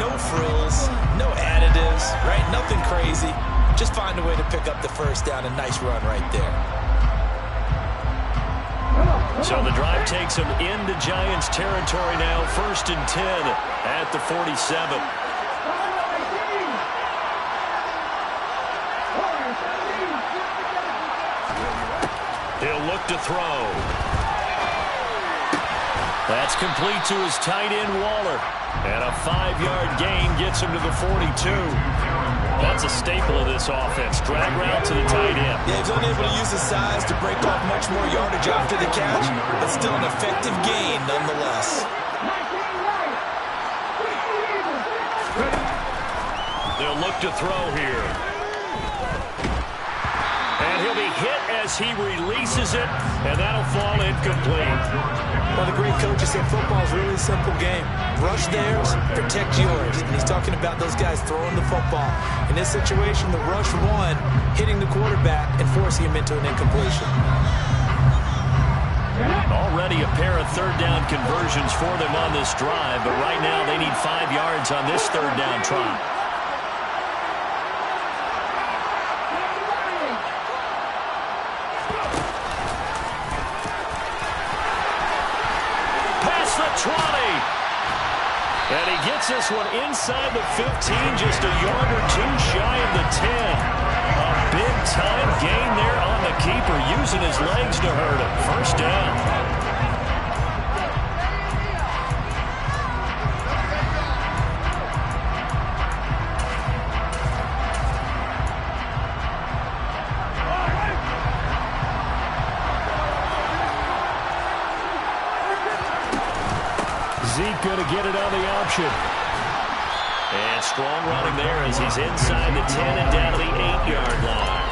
No frills, no additives, right? Nothing crazy. find a way to pick up the first down. A nice run right there. So the drive takes them into Giants territory now. 1st and 10 at the 47. He'll look to throw. That's complete to his tight end, Waller. And a 5-yard gain gets him to the 42. That's a staple of this offense. Drag route to the tight end. Yeah, he's only able to use his size to break off much more yardage after the catch, but still an effective gain nonetheless. They'll look to throw here. And he'll be hit as he releases it, and that'll fall incomplete. Well, the great coaches said football is really a simple game. Rush theirs, protect yours. And he's talking about those guys throwing the football. In this situation, the rush one, hitting the quarterback and forcing him into an incompletion. Already a pair of third down conversions for them on this drive, but right now they need 5 yards on this third down try. Past the 20. And he gets this one inside the 15, just a yard or two shy of the 10. A big-time gain there on the keeper, using his legs to hurt him. First down. Zeke going to get it on the option. And strong running there as he's inside the 10 and down to the 8-yard line.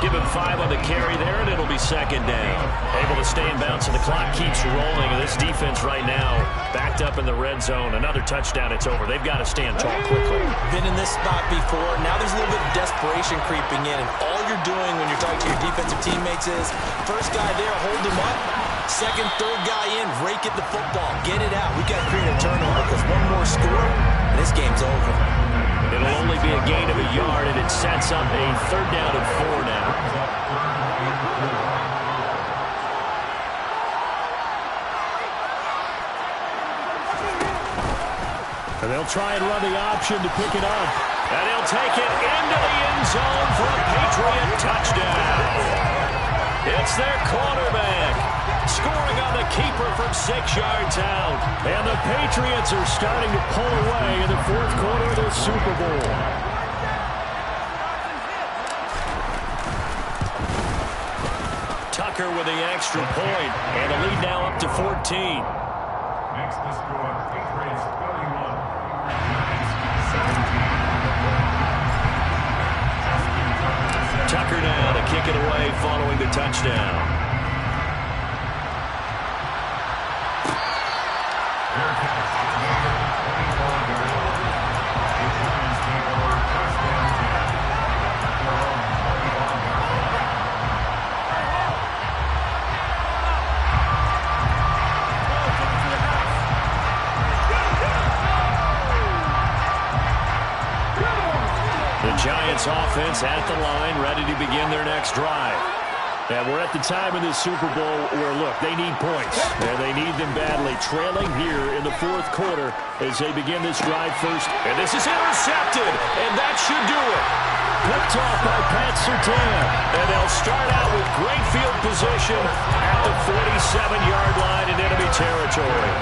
Give him 5 on the carry there, and it'll be second down. Able to stay in bounds, and the clock keeps rolling. And this defense right now backed up in the red zone. Another touchdown, it's over. They've got to stand tall quickly. Been in this spot before. Now there's a little bit of desperation creeping in, and all you're doing when you're talking to your defensive teammates is, first guy there, hold him up. Second, third guy in, rake at the football. Get it out. We've got to create a turnover because one more score, and this game's over. It'll only be a gain of a yard, and it sets up a third down and 4 now. And they'll try and run the option to pick it up. And he'll take it into the end zone for a Patriot touchdown. It's their quarterback scoring on the keeper from 6 yards out. And the Patriots are starting to pull away in the fourth quarter of the Super Bowl. Tucker with the extra point, and the lead now up to 14. Makes the score Patriots 31, Giants 17. Tucker now to kick it away following the touchdown. Giants offense at the line, ready to begin their next drive. And we're at the time in this Super Bowl where, look, they need points. And they need them badly. Trailing here in the fourth quarter as they begin this drive first. And this is intercepted, and that should do it. Picked off by Pat Surtain. And they'll start out with great field position at the 47-yard line in enemy territory.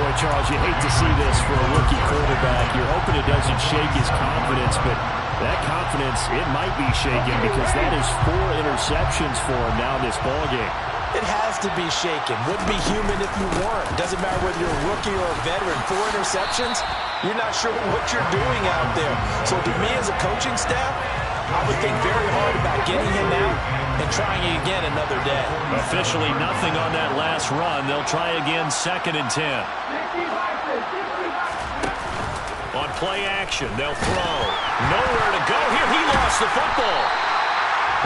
Boy, Charles, you hate to see this for a rookie quarterback. You're hoping it doesn't shake his confidence, but that confidence, it might be shaken because that is 4 interceptions for him now in this ballgame. It has to be shaken. Wouldn't be human if you weren't. Doesn't matter whether you're a rookie or a veteran. 4 interceptions, you're not sure what you're doing out there. So to me as a coaching staff, I would think very hard about getting him out and trying again another day. Officially nothing on that last run. They'll try again, 2nd and 10. On play action, they'll throw. Nowhere to go here. He lost the football.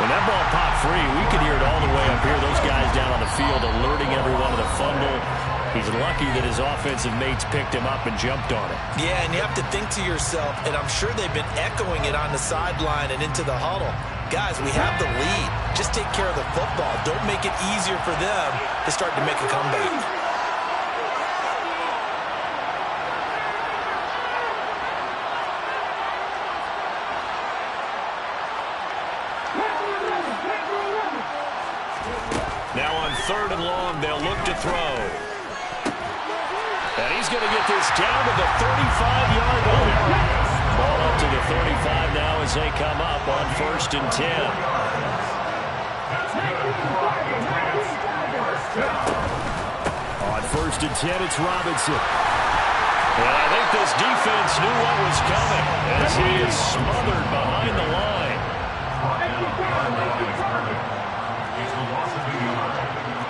When that ball popped free, we could hear it all the way up here. Those guys down on the field alerting everyone to the fumble. He's lucky that his offensive mates picked him up and jumped on him. Yeah, and you have to think to yourself, and I'm sure they've been echoing it on the sideline and into the huddle. Guys, we have the lead. Just take care of the football. Don't make it easier for them to start to make a comeback. Now on 3rd and long, they'll look to throw. And he's going to get this down to the 35-yard line. Ball up to the 35 now as they come up on 1st and 10. On 1st and 10, it's Robinson. And I think this defense knew what was coming as he is smothered behind the line. It's a loss of a yard.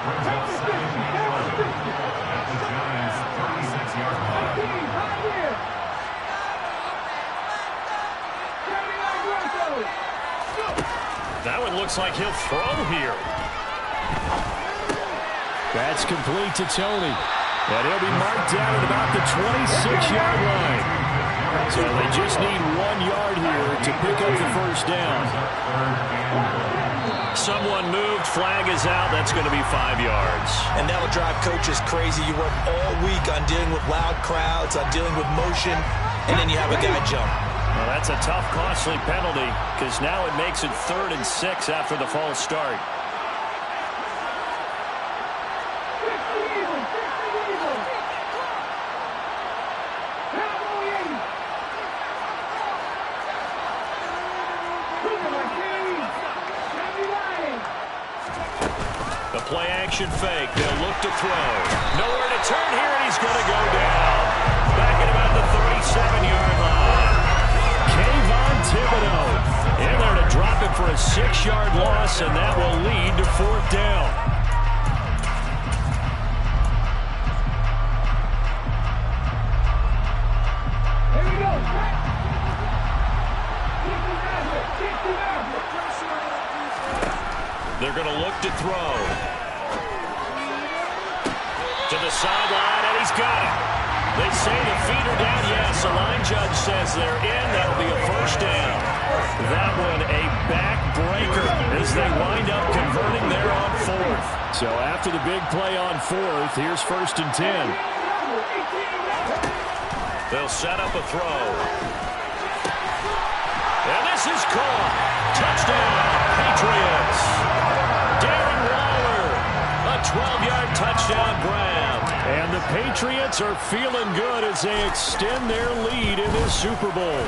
Brings up 2nd and 11 at the Giants' 36-yard line. That one looks like he'll throw here. That's complete to Tony. And he'll be marked down at about the 26-yard line. So they just need 1 yard here to pick up the 1st down. Someone moved, flag is out. That's going to be 5 yards. And that'll drive coaches crazy. You work all week on dealing with loud crowds, on dealing with motion, and then you have a guy jump. Well, that's a tough, costly penalty because now it makes it 3rd and 6 after the false start. The play-action fake. They'll look to throw. Nowhere to turn here, and he's going to go down. Back at about the 37-yard line. Kayvon Thibodeau in there to drop him for a 6-yard loss, and that will lead to 4th down. Here we go. They're going to look to throw. To the sideline, and he's got it. They say the feet are down. Yes, the line judge says they're in. That'll be a 1st down. That one a backbreaker as they wind up converting there on 4th. So after the big play on 4th, here's 1st and 10. They'll set up a throw. And this is caught. Touchdown, Patriots. Darren Waller, a 12-yard touchdown grab. And the Patriots are feeling good as they extend their lead in this Super Bowl.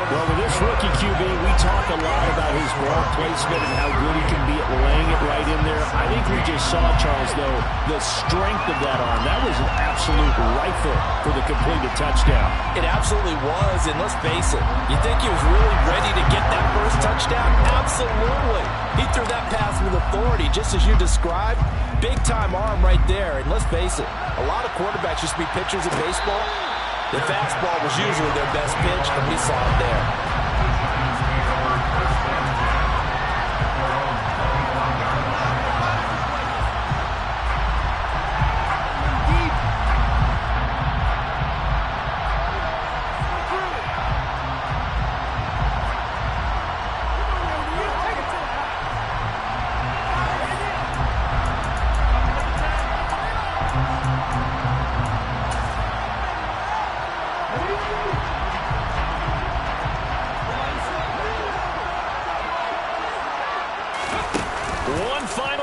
Well, with this rookie QB, we talk a lot about his ball placement and how good he can be at laying it right in there. I think we just saw, Charles, though, the strength of that arm. That was an absolute rifle for the completed touchdown. It absolutely was, and let's face it, you think he was really ready to get that first touchdown? Absolutely. He threw that pass with authority, just as you described. Big-time arm right there, and let's face it, a lot of quarterbacks used to be pitchers in baseball. The fastball was usually their best pitch, and we saw it there.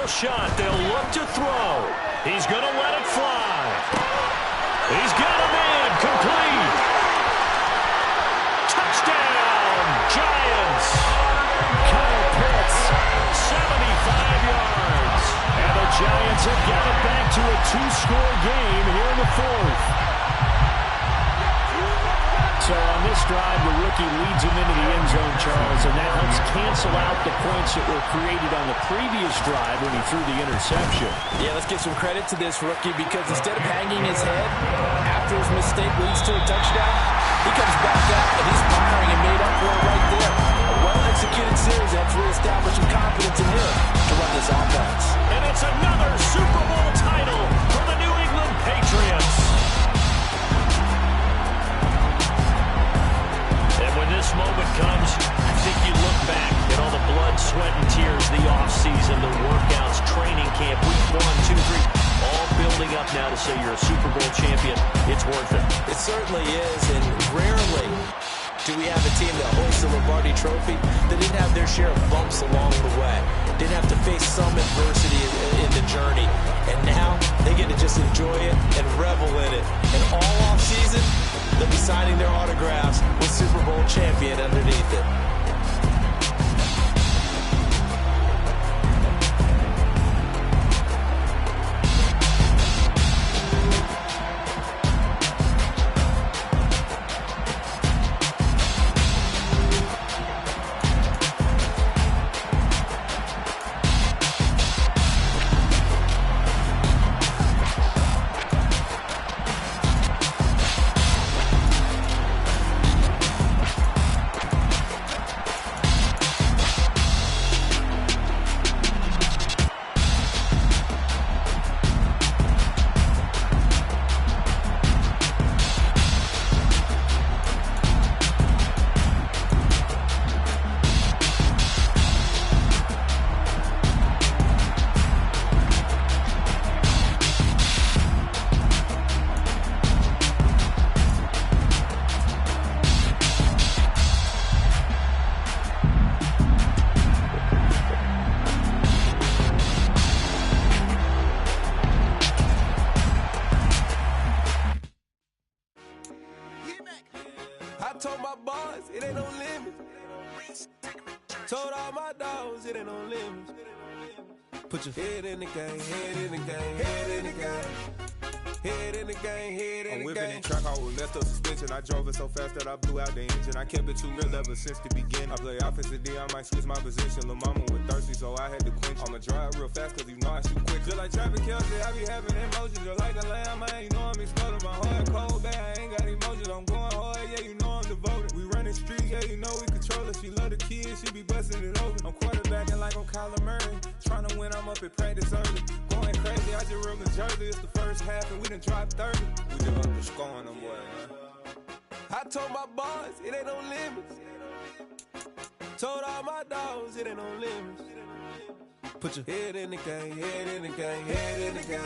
Shot. They'll look to throw. He's going to let it fly. He's got him in. Complete. Touchdown, Giants. Kyle Pitts, 75 yards. And the Giants have got it back to a 2-score game here in the 4th. So on this drive, the rookie leads him into the end zone, Charles, and that helps cancel out the points that were created on the previous drive when he threw the interception. Yeah, let's give some credit to this rookie because instead of hanging his head after his mistake leads to a touchdown, he comes back out and he's firing and made up for it right there. A well-executed well-executed series. That's reestablished some confidence in him to run this offense. And it's another Super Bowl title for the New England Patriots. And when this moment comes, I think you look back at all the blood, sweat, and tears, the offseason, the workouts, training camp, week 1, 2, 3, all building up now to say you're a Super Bowl champion. It's worth it. It certainly is, and rarely do we have a team that hoists the Lombardi Trophy that didn't have their share of bumps along the way, didn't have to face some adversity in the journey, and now they get to just enjoy it and revel in it. And all off-season, they'll be signing their autographs with Super Bowl champion underneath it. I told my boys, it ain't no limits. Told all my dogs, it ain't no limits. Put your head in the game, head in the game, head in the game. Head in the game, head in the game. I'm whipping in track, I was left up suspension. I drove it so fast that I blew out the engine. I kept it too real ever since the beginning. I play offensive D, I might switch my position. Lil' mama was thirsty, so I had to quench. I'ma drive real fast, cause you know I shoot quick. Just like traffic Kelsey, I be having emotions. Just like a lamb, man, you know I'm exploding. My heart cold, bad, I ain't got emotions. I'm going hard, yeah, you know I'm devoted. We running streets, yeah, you know we control it. She love the kids, she be busting it over. I'm quarterbacking like I'm Kyler Murray. Trying to win, I'm up at practice early. Going crazy, I just ripped the jersey. It's the first half and we done dropped 30. We just up to scoring them, boy, man. I told my boys, it ain't no limits. Told all my dogs, it ain't no limits. Put your head in the game, head in the game, head in the game.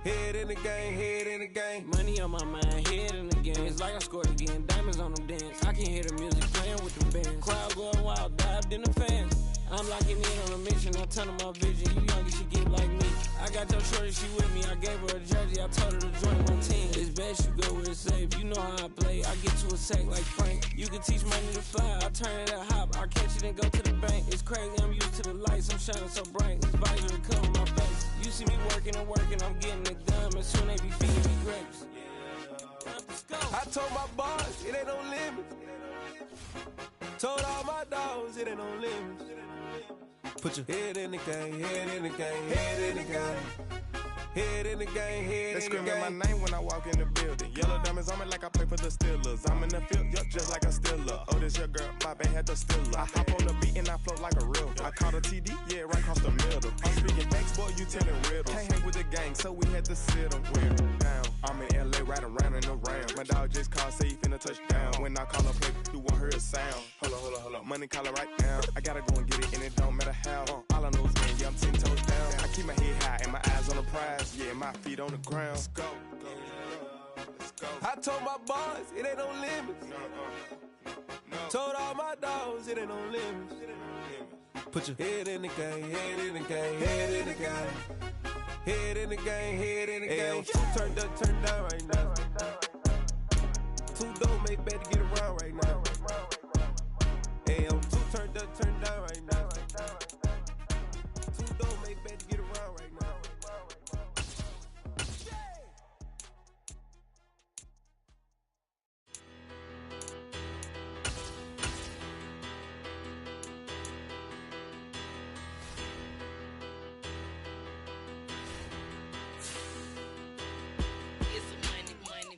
Head in the game, head in the game. Money on my mind, head in the game. It's like I scored again, diamonds on them dance. I can hear the music playing with the bands. Crowd going wild, dived in the fans. I'm locking in on a mission, I'm turning my vision. You young, you should get like me. I got your shorty, she with me. I gave her a jersey, I told her to join my team. It's best you go where it's safe. You know how I play. I get to a sack like Frank. You can teach money to fly. I turn it at hop. I catch it and go to the bank. It's crazy, I'm used to the lights. I'm shining so bright. This visor cover my face. You see me working and working. I'm getting it done. And soon they be feeding me grapes. I told my boys, it ain't no limits. Told all my dogs, it ain't no limits. Put your head in the game, head in the game, head in the game. Head in the game, head in the game. They screaming my name when I walk in the building. Yellow diamonds on me like I play for the Steelers. I'm in the field, yup, just like a Steeler. Oh, this your girl, my band had the Steeler. I hop on the beat and I float like a river. I caught a TD, yeah, right across the middle. I'm speaking thanks, boy, you telling riddles. Can't hang with the gang, so we had to sit them down. I'm in LA, right around and around. My dog just called, say he finna touchdown. When I call a play, you won't hear a sound. Hold up, money call it right now. I gotta go and get it, and it don't matter how. All I know is win, yeah, I'm 10 toes down. I keep my head high and my eyes on the prize. Yeah, my feet on the ground. Let's go. Let's go. I told my boys, it ain't no limits. No. Told all my dogs, it ain't no limits. Put your head in the game, head in the game, head in the game. Head in the game, head in the game. Turned up, turned down right now. Too dope, make better get around right now. Hey, I'm too turned up, turned down right now. Too dope, make better get around right now.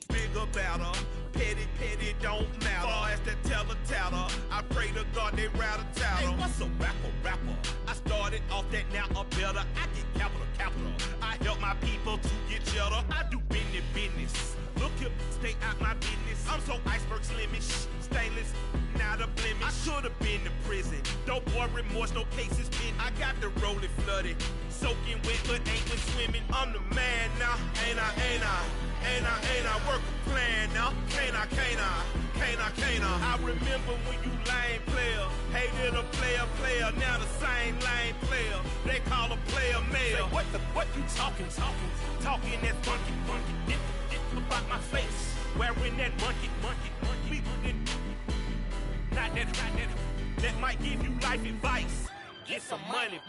Big up at her, petty don't matter. Far as that tatter, I pray to God they rattle tattle. Hey, what's a rapper? I started off that, now I'm better. I get capital. I help my people to get cheddar. I do business. Look here, stay out my business. I'm so iceberg slimish, stainless, not a blemish. I should've been to prison. Don't boy remorse, no cases pinned. I got the rolling flooded, soaking wet, but ain't been swimming. I'm the man now, ain't I? Work a plan now, can't I? I remember when you lame player, hated a player, now the same lame player. They call a player mayor. Say, what you talking that funky. Get about my face, wearing that monkey. We not that might give you life advice. Get some money.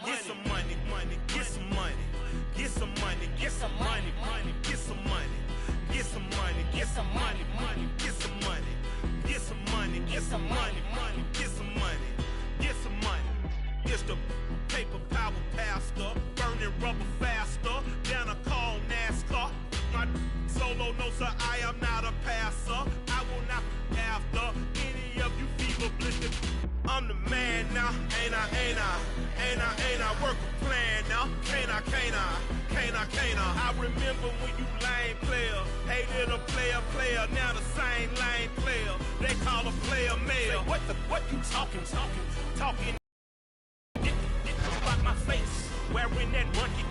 It's the paper power pastor, burning rubber faster than a cold NASCAR. My solo, no sir, I am not a passer. I will not after any of you fever blistered. I'm the man now, ain't I? Work a plan now, can't I? I remember when you lame player, hated a player, now the same lame player. They call a player mayor. Say, what you talking? Get about my face, wearing that monkey.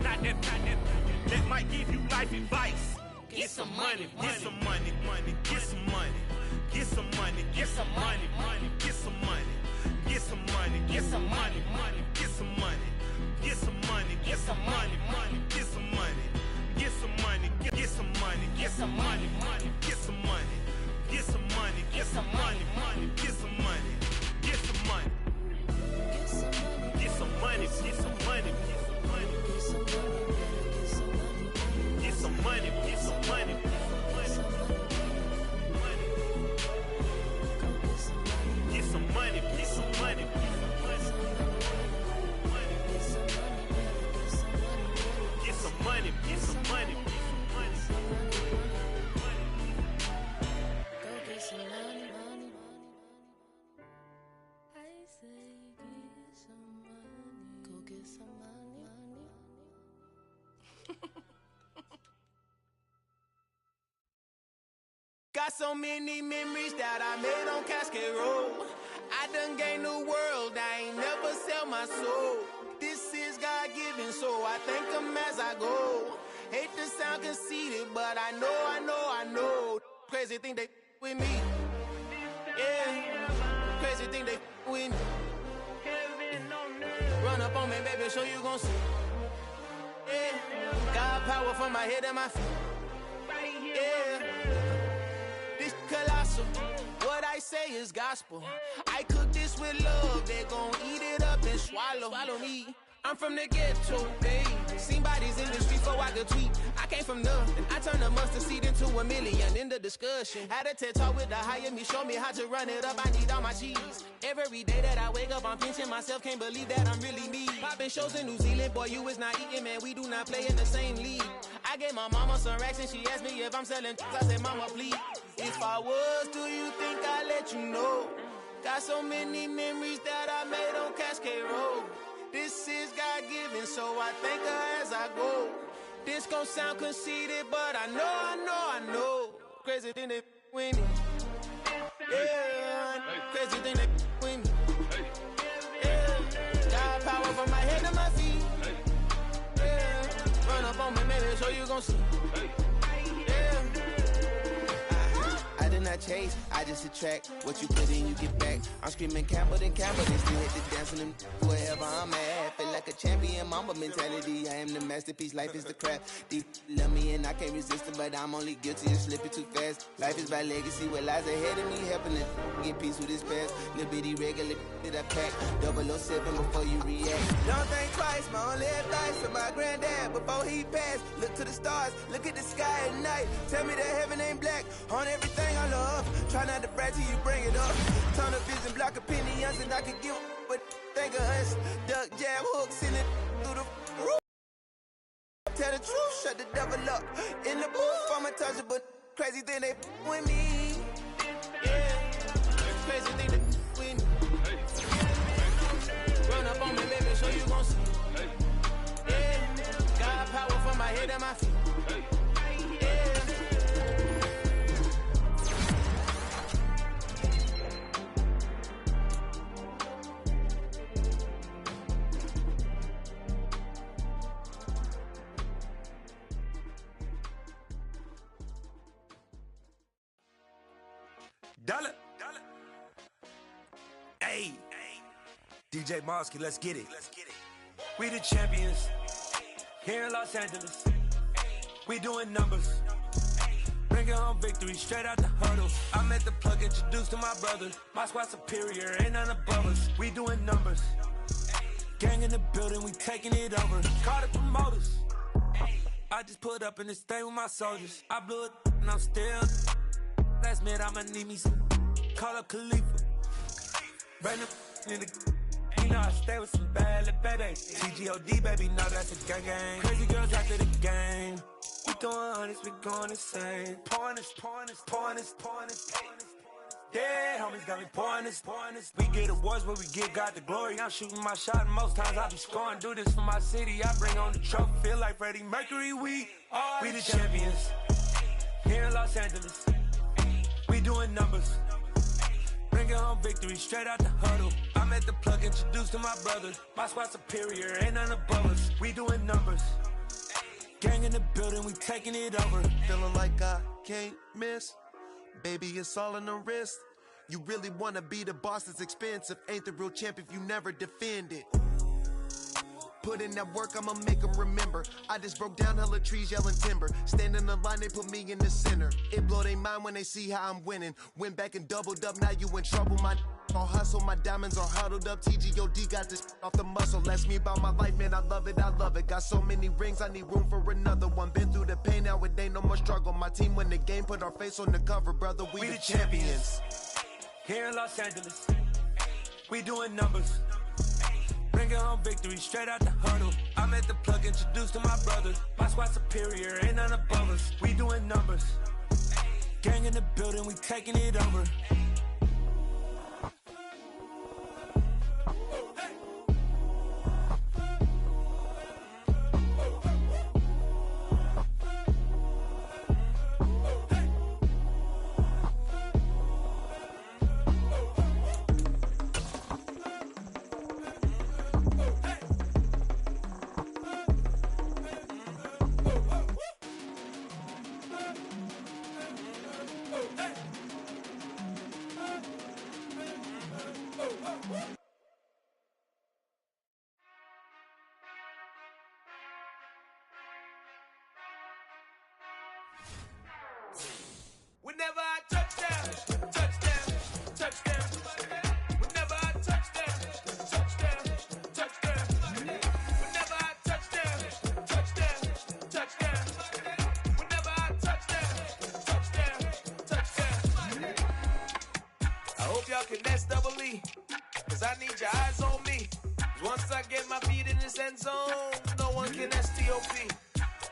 Not that might give you life advice. Get some money. Got so many memories that I made on Cascade Road. I done gained the world, I ain't never sell my soul. This is God-given, so I thank him as I go. Hate to sound conceited, but I know. Crazy thing they with me. Yeah, crazy thing they with me. Run up on me, baby, show you gon' see. Yeah, God power from my head and my feet. Yeah. Colossal, what I say is gospel. I cook this with love, they gon' eat it up and swallow me. I'm from the ghetto, babe. Seen bodies in the streets so I could tweet. I came from nothing, I turned a mustard seed into a million. In the discussion, had a TED talk with the higher me, show me how to run it up. I need all my cheese. Every day that I wake up, I'm pinching myself, can't believe that I'm really me. Popping shows in New Zealand, boy, you is not eating, man. We do not play in the same league. I gave my mama some racks and she asked me if I'm selling. I said, mama, please. If I was, do you think I'd let you know? Got so many memories that I made on Cascade Road. This is God-given, so I thank her as I go. This gon' sound conceited, but I know. Crazy thing they with me. Yeah, crazy thing they with me. Yeah, God power from my head to my feet. Yeah, run up on me, maybe so you gon' see. Yeah. I did not chase, I just attract. What you put in, you get back. I'm screaming Campbell, then Campbell. They still hit the dance and them wherever I'm at. Feel like a champion, mamba mentality. I am the masterpiece, life is the craft. Deep love me and I can't resist it, but I'm only guilty of slipping too fast. Life is by legacy, what lies ahead of me, helping to get peace with this past. Little bitty regular that I pack. 007 before you react. Don't think twice, my only advice from my granddad before he passed. Look to the stars, look at the sky at night. Tell me that heaven ain't black on everything I love. Try not to brag till you bring it up. Turn of vision, block opinions, and I could give but think of us. Duck, jab, hook, send it through the roof. Tell tell the truth, shut the devil up. In the booth, I'm untouchable. Crazy thing they with me. Yeah, crazy thing they with me. Run up on me, baby, so you gon' see. Yeah, got power from my head and my feet. Yeah. Dollar. Hey. DJ Mosky, let's get it. We the champions here in Los Angeles. We doing numbers. Bringing home victory straight out the huddle. I'm at the plug, introduced to my brother. My squad superior, ain't none above us. We doing numbers. Gang in the building, we taking it over. Call the promoters. I just put up in this thing with my soldiers. I blew it and I'm still. Last minute, I'ma need me some. Call up Khalifa. Random in the. You know I stay with some bad little baby. TGOD, baby, no, that's a gang gang. Crazy girls after the game. We throwing hundreds, we going insane. Pouring this. Yeah, homies got me pouring this. We get awards, but we give God the glory. I'm shooting my shot, and most times I be scoring. Do this for my city, I bring on the trophy. Feel like Freddie Mercury, we the champions. Here in Los Angeles. We doing numbers. Bringing home victory straight out the huddle. I'm at the plug, introduced to my brother. My squad superior, ain't none above us. We doing numbers. Gang in the building, we taking it over. Feeling like I can't miss. Baby, it's all in the wrist. You really wanna be the boss, it's expensive. Ain't the real champ if you never defend it. Put in that work, I'ma make them remember. I just broke down hella trees, yelling timber. Stand in the line, they put me in the center. It blow their mind when they see how I'm winning. Went back and doubled up, now you in trouble. My all hustle, my diamonds are huddled up. TGOD got this off the muscle. Ask me about my life, man, I love it. Got so many rings, I need room for another one. Been through the pain, now it ain't no more struggle. My team win the game, put our face on the cover, brother. We the champions. Here in Los Angeles, we doing numbers. Bringing home victory straight out the huddle. I'm at the plug, introduced to my brother. My squad superior, ain't none above us. We doing numbers. Gang in the building, we taking it over. Whenever I touchdown. Whenever I touchdown. Whenever I touchdown. Whenever I touchdown. I hope y'all can nest double E, cause I need your eyes on me. Once I get my feet in this end zone, no one can STOP.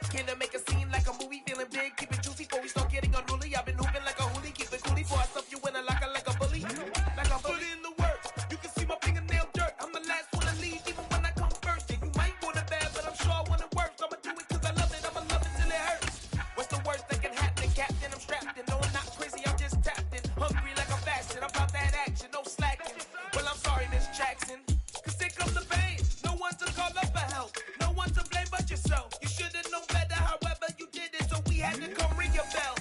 Can I make a scene like a movie, feeling big, keep it juicy before we start getting unruly. I've been hooping like a hoolie, keep it coolie before I stuff you in a locker like a bully. Like a bully. Put in the work, you can see my fingernail dirt. I'm the last one to leave, even when I come first. And you might want it bad, but I'm sure I want it worse. I'ma do it cause I love it, I'ma love it till it hurts. What's the worst that can happen, Captain? I'm strapped in, no I'm not crazy, I'm just tapped in. Hungry like I'm fasting, I'm about that action, no slacking. Well I'm sorry, Miss Jackson, cause here comes the pain. No one to call up for help, no one to blame but yourself. You should've known better, however you did it, so we had to come ring your bell.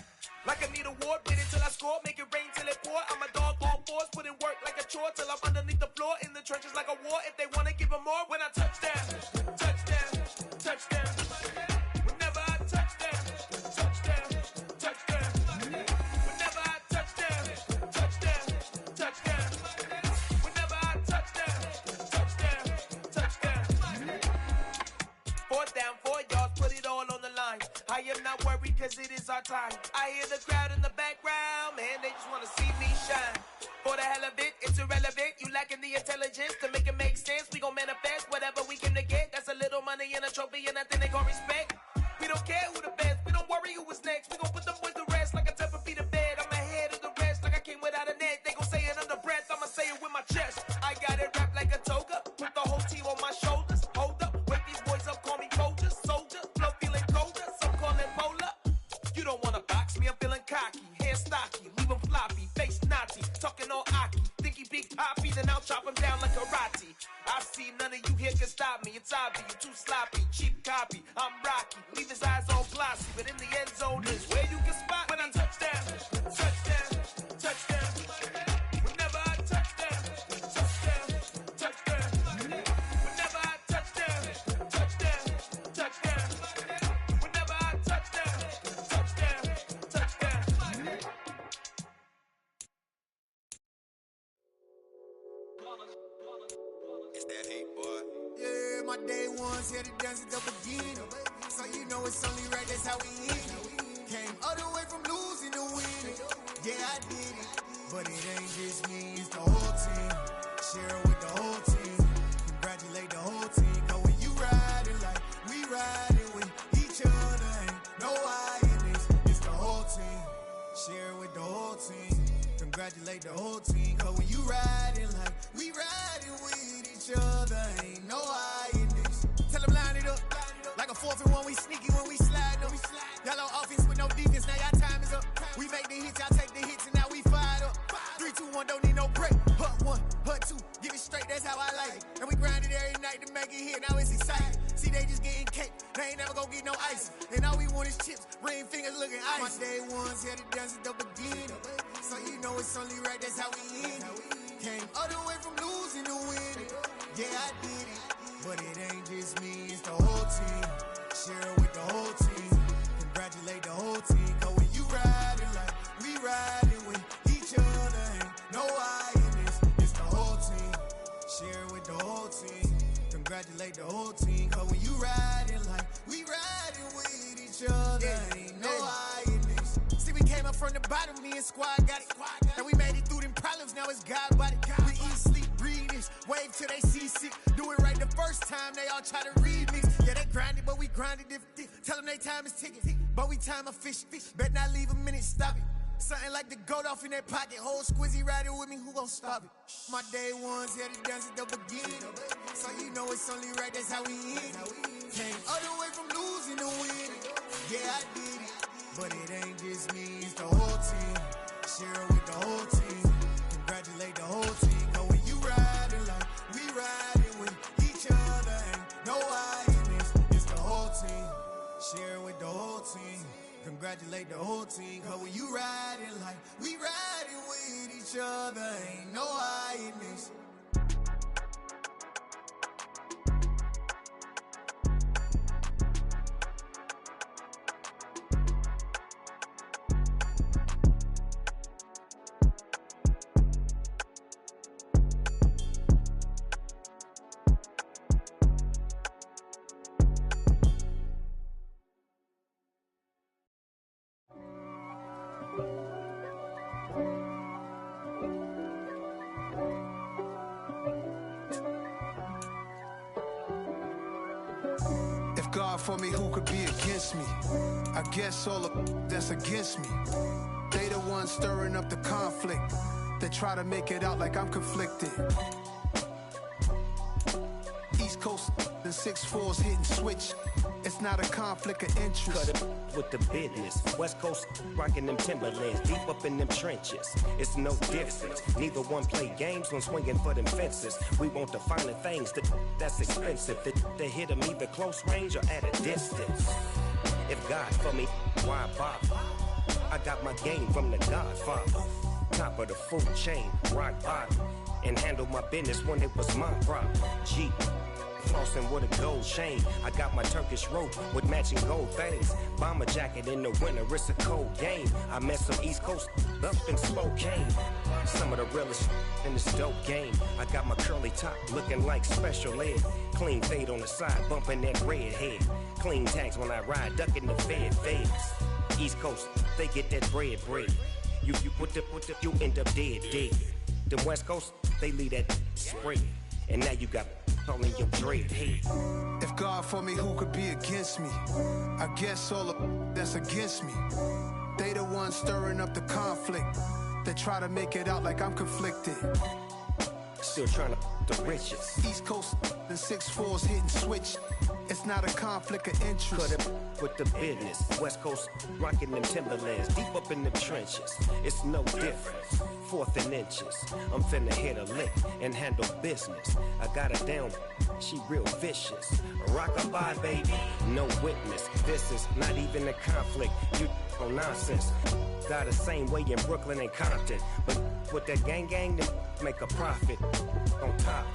Like I need a ward, wait until I score, make it rain till it pour. I'm a dog on fours, put in work like a chore till I'm underneath the floor, in the trenches like a war. If they wanna give them more, when I touchdown. Whenever I touchdown. Whenever I touchdown. Whenever I touchdown. Fourth down, 4 yards, put it all on the line. I am not worried cause it is our time. I hear the crowd in the background, man, they just wanna see me shine. For the hell of it, it's irrelevant. You lacking the intelligence to make it make sense. We gon' manifest whatever we came to get. That's a little money and a trophy and nothing they gon' respect. don't care who the best, we don't worry who was next. We gon' put them boys to rest like a 10 feet of bed. I'm ahead of the rest like I came without a net. They gon' say it under breath, I'ma say it with my chest. I got it wrapped like a toga, put the whole team on my shoulders. Hold up, wake these boys up, call me Folger, soldier, flow feeling colder, some call it polar. You don't wanna box me, I'm feeling cocky, hair stocky, leave him floppy, face naughty, talking all aki. Think he big poppy, then I'll chop him down like karate. I see none of you here can stop me, it's obvious, you too sloppy, cheap copy. I'm Rocky, leave his eyes all glossy, but in the end zone is where you can spot when I touchdown, touchdown, touchdown. Whenever I touchdown, touchdown, touchdown. Whenever I touchdown, touchdown, touchdown. Whenever I touchdown, touchdown, touchdown. It's that hate, boy. Yeah, my day ones here to dance at the beginning. So you know it's only right, that's how we end it. Came all the way from losing to winning. Yeah, I did it. But it ain't just me, it's the whole team. Share it with the whole team. Congratulate the whole team. Cause when you riding like we riding with each other, ain't no I in this. It's the whole team. Share it with the whole team. Congratulate the whole team. Cause when you riding like we riding with each other, ain't no I in this. Tell them line it up. Like a 4th and 1, we sneaky when we slide up. Y'all on offense with no defense, now y'all time is up. We make the hits, y'all take the hits, and now we fired up. 3, 2, 1, don't need no break. Hut 1, hut 2, give it straight, that's how I like it. And we grind it every night to make it hit, now it's exciting. See, they just getting cake, they ain't never gonna get no ice. And all we want is chips, ring fingers looking ice. My day ones here to dance at the beginning. So you know it's only right, that's how we end it. Came all the way from losing to winning. Yeah, I did it. But it ain't just me, it's the whole team. Share it with the whole team. Congratulate the whole team. Cause when you riding like we riding with each other, ain't no I in this. It's the whole team. Share it with the whole team. Congratulate the whole team. Cause when you riding like we riding with each other, ain't no I in this. See, we came up from the bottom, me and squad got it. And we made it through them problems, now it's God body. We eat, sleep, breathe this, wave till they see sick. Do it right the first time, they all try to remix. Yeah, they grinded, but we grinded different. Tell them they time is ticking, but we time a fish. Bet not leave a minute, stop it. Something like the goat off in that pocket. Whole squizzy riding with me, who gon' stop it? My day ones here to dance at the beginning. So you know it's only right, that's how we end it. Came all the way from losing to winning. Yeah, I did it. But it ain't just me, it's the whole team. Share it with the whole team. Congratulate the whole team. Cause when you riding like we riding with each other, ain't no I in this. It's the whole team. Share it with the whole team. Congratulate the whole team. Cause when you riding like we riding with each other, ain't no I in this. God for me, who could be against me? I guess all of that's against me. They the ones stirring up the conflict. They try to make it out like I'm conflicted. East Coast and 6'4's hitting switch. It's not a conflict of interest. Cut it with the business. West Coast rocking them Timberlands, deep up in them trenches. It's no difference. Neither one play games when swinging for them fences. We want the finer things that's expensive. They hit them either close range or at a distance. If God for me, why bother? I got my game from the Godfather. Top of the food chain, rock bottom. And handle my business when it was my problem. G. Flossing with a gold chain. I got my Turkish rope with matching gold things. Bomber jacket in the winter, it's a cold game. I met some East Coast up in Spokane. Some of the realest in this dope game. I got my curly top looking like special ed. Clean fade on the side, bumping that red head. Clean tags when I ride, ducking the feds. East Coast, they get that bread. You put the, you end up dead. Them West Coast, they leave that spread. And now you got only your dread head. If God for me, who could be against me? I guess all the that's against me. They the ones stirring up the conflict. They try to make it out like I'm conflicted. Still trying to the riches. East Coast and 6'4s hitting switch. It's not a conflict of interest. Cut it with the business. West Coast rocking them Timberlands. Deep up in the trenches. It's no different. 4th and inches. I'm finna hit a lick and handle business. I got her down. She real vicious. Rock-a-bye, baby. No witness. This is not even a conflict. You no nonsense. Got the same way in Brooklyn and Compton. But with that gang, then make a profit. On top,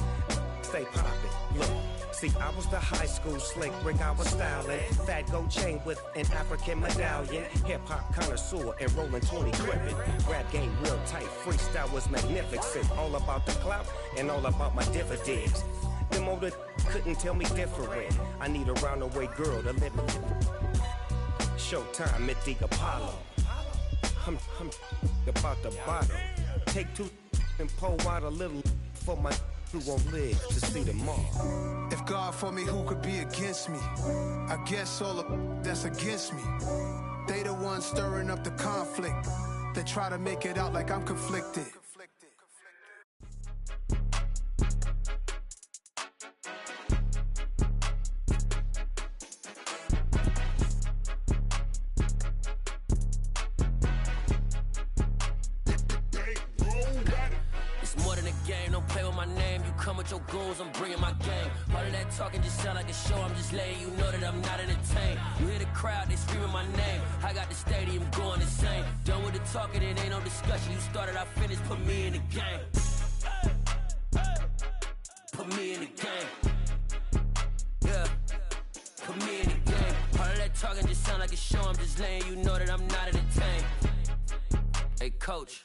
stay poppin'. Look, see, I was the high school slick Rick, I was styling. Fat gold chain with an African medallion. Hip-hop connoisseur and rolling 20 gripping. Rap game real tight, freestyle was magnificent. All about the clout and all about my dividends. Them older couldn't tell me different. I need a roundaway girl to live in. Showtime at the Apollo. I'm about the bottle. Take 2 and pour out a little for my who won't live to see tomorrow. If God for me, who could be against me? I guess all the that's against me. They the ones stirring up the conflict. They try to make it out like I'm conflicted. Your goons, I'm bringing my gang. All of that talking just sound like a show. I'm just letting you know that I'm not entertained. You hear the crowd, they screaming my name. I got the stadium going insane. Done with the talking, it ain't no discussion. You started, I finished, put me in the game. Put me in the game. Yeah, put me in the game. All of that talking just sound like a show. I'm just letting you know that I'm not entertained. Hey, coach.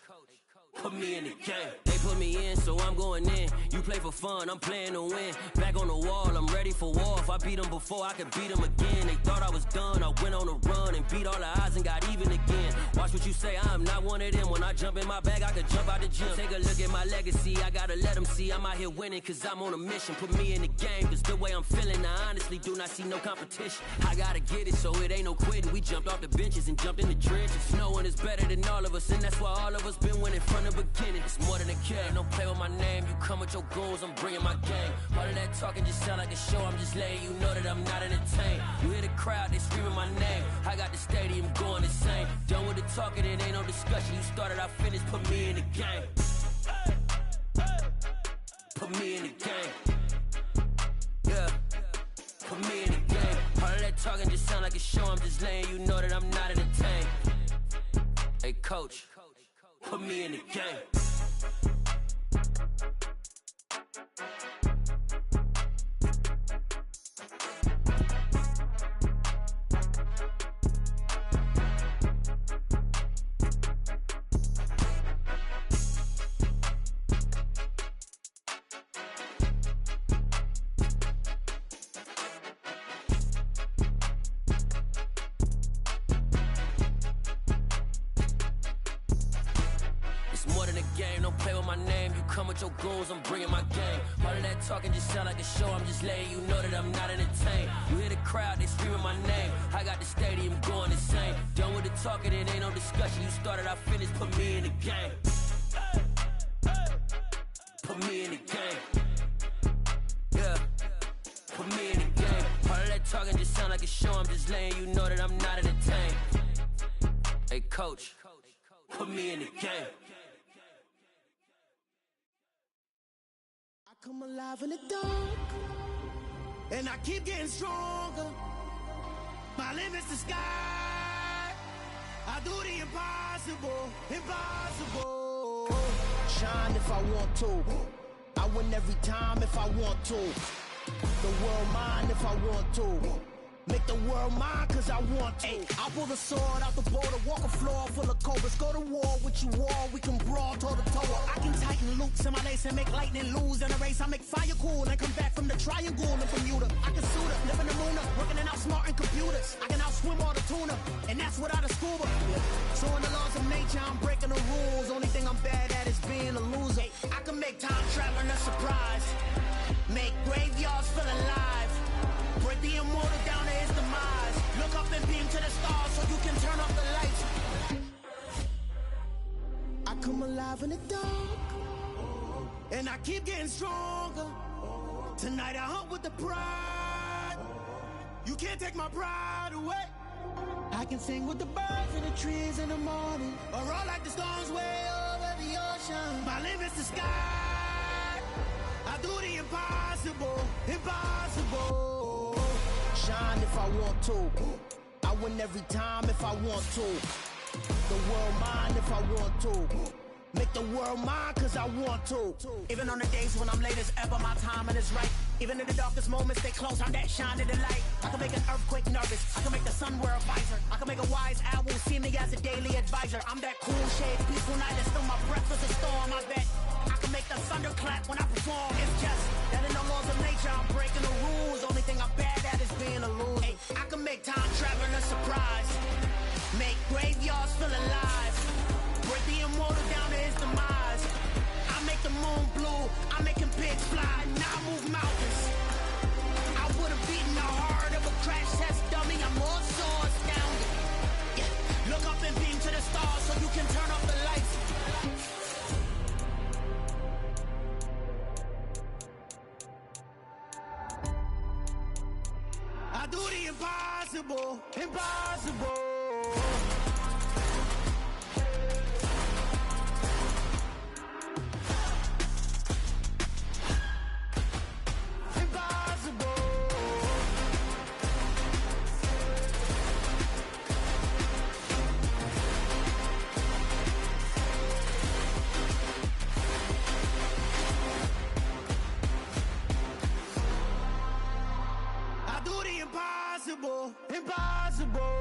Put me in the game. They put me in, so I'm going in. You play for fun, I'm playing to win. Back on the wall, I'm ready for war. If I beat them before, I could beat them again. They thought I was done, I went on a run and beat all the odds and got even again. Watch what you say, I'm not one of them. When I jump in my bag, I could jump out the gym. Take a look at my legacy, I gotta let them see I'm out here winning, cause I'm on a mission. Put me in the game, cause the way I'm feeling, I honestly do not see no competition. I gotta get it, so it ain't no quitting. We jumped off the benches and jumped in the trenches. No one is better than all of us, and that's why all of us been winning from the beginning. It's more than a game, don't play with my name. You come with your goons, I'm bringing my gang. All of that talking just sound like a show. I'm just letting you know that I'm not entertained. You hear the crowd, they screaming my name. I got the stadium going insane. Done with the talking, it ain't no discussion. You started, I finished, put me in the game. Put me in the game. Yeah, put me in the game. All of that talking just sound like a show. I'm just letting you know that I'm not entertained. Hey, coach, put me in the game. Your goons, I'm bringing my game. All of that talking just sound like a show. I'm just letting you know that I'm not entertained. You hear the crowd, they screaming my name. I got the stadium going insane. Done with the talking, it ain't no discussion. You started, I finished, put me in the game. Put me in the game. Yeah, put me in the game. All of that talking just sound like a show. I'm just letting you know that I'm not entertained. Hey, coach, put me in the game. Come alive in the dark, and I keep getting stronger. My limit's the sky. I do the impossible, impossible. Shine if I want to. I win every time if I want to. The world mine if I want to. Make the world mine cause I want to. I pull the sword out the border, walk a floor full of cobras. Go to war with you all, we can brawl toe to toe. I can tighten loops in my lace and make lightning lose in a race. I make fire cool and come back from the triangle and Bermuda. I can suit up, live in the moon up, working and outsmarting computers. I can outswim all the tuna, and that's without a scuba. So in the laws of nature, I'm breaking the rules. Only thing I'm bad at is being a loser. I can make time traveling a surprise. Make graveyards feel alive. Break the immortal down to his demise. Look up and beam to the stars so you can turn off the lights. I come alive in the dark, and I keep getting stronger. Tonight I hunt with the pride. You can't take my pride away. I can sing with the birds and the trees in the morning, or roll like the storms way over the ocean. My limit's the sky. I do the impossible, impossible. Shine if I want to. I win every time if I want to. The world mine if I want to. Make the world mine cause I want to. Even on the days when I'm late as ever, my timing is right. Even in the darkest moments, stay close, I'm that shine in the light. I can make an earthquake nervous, I can make the sun wear a visor. I can make a wise owl see me as a daily advisor. I'm that cool shade, peaceful night, and still my breath is a storm, I bet. I can make the thunder clap when I perform. It's just that in the laws of nature, I'm breaking the rules. Only thing I'm bad at is being a loser. Hey, I can make time travel a surprise. Make graveyards feel alive. Break the immortal down to his demise. I make the moon blue, I'm making pigs fly. Now I move mountains. I would have beaten the heart of a crash test dummy. I'm more so astounded. Yeah. Look up and beam to the stars so you can turn off the lights. I do the impossible, impossible. Impossible, impossible.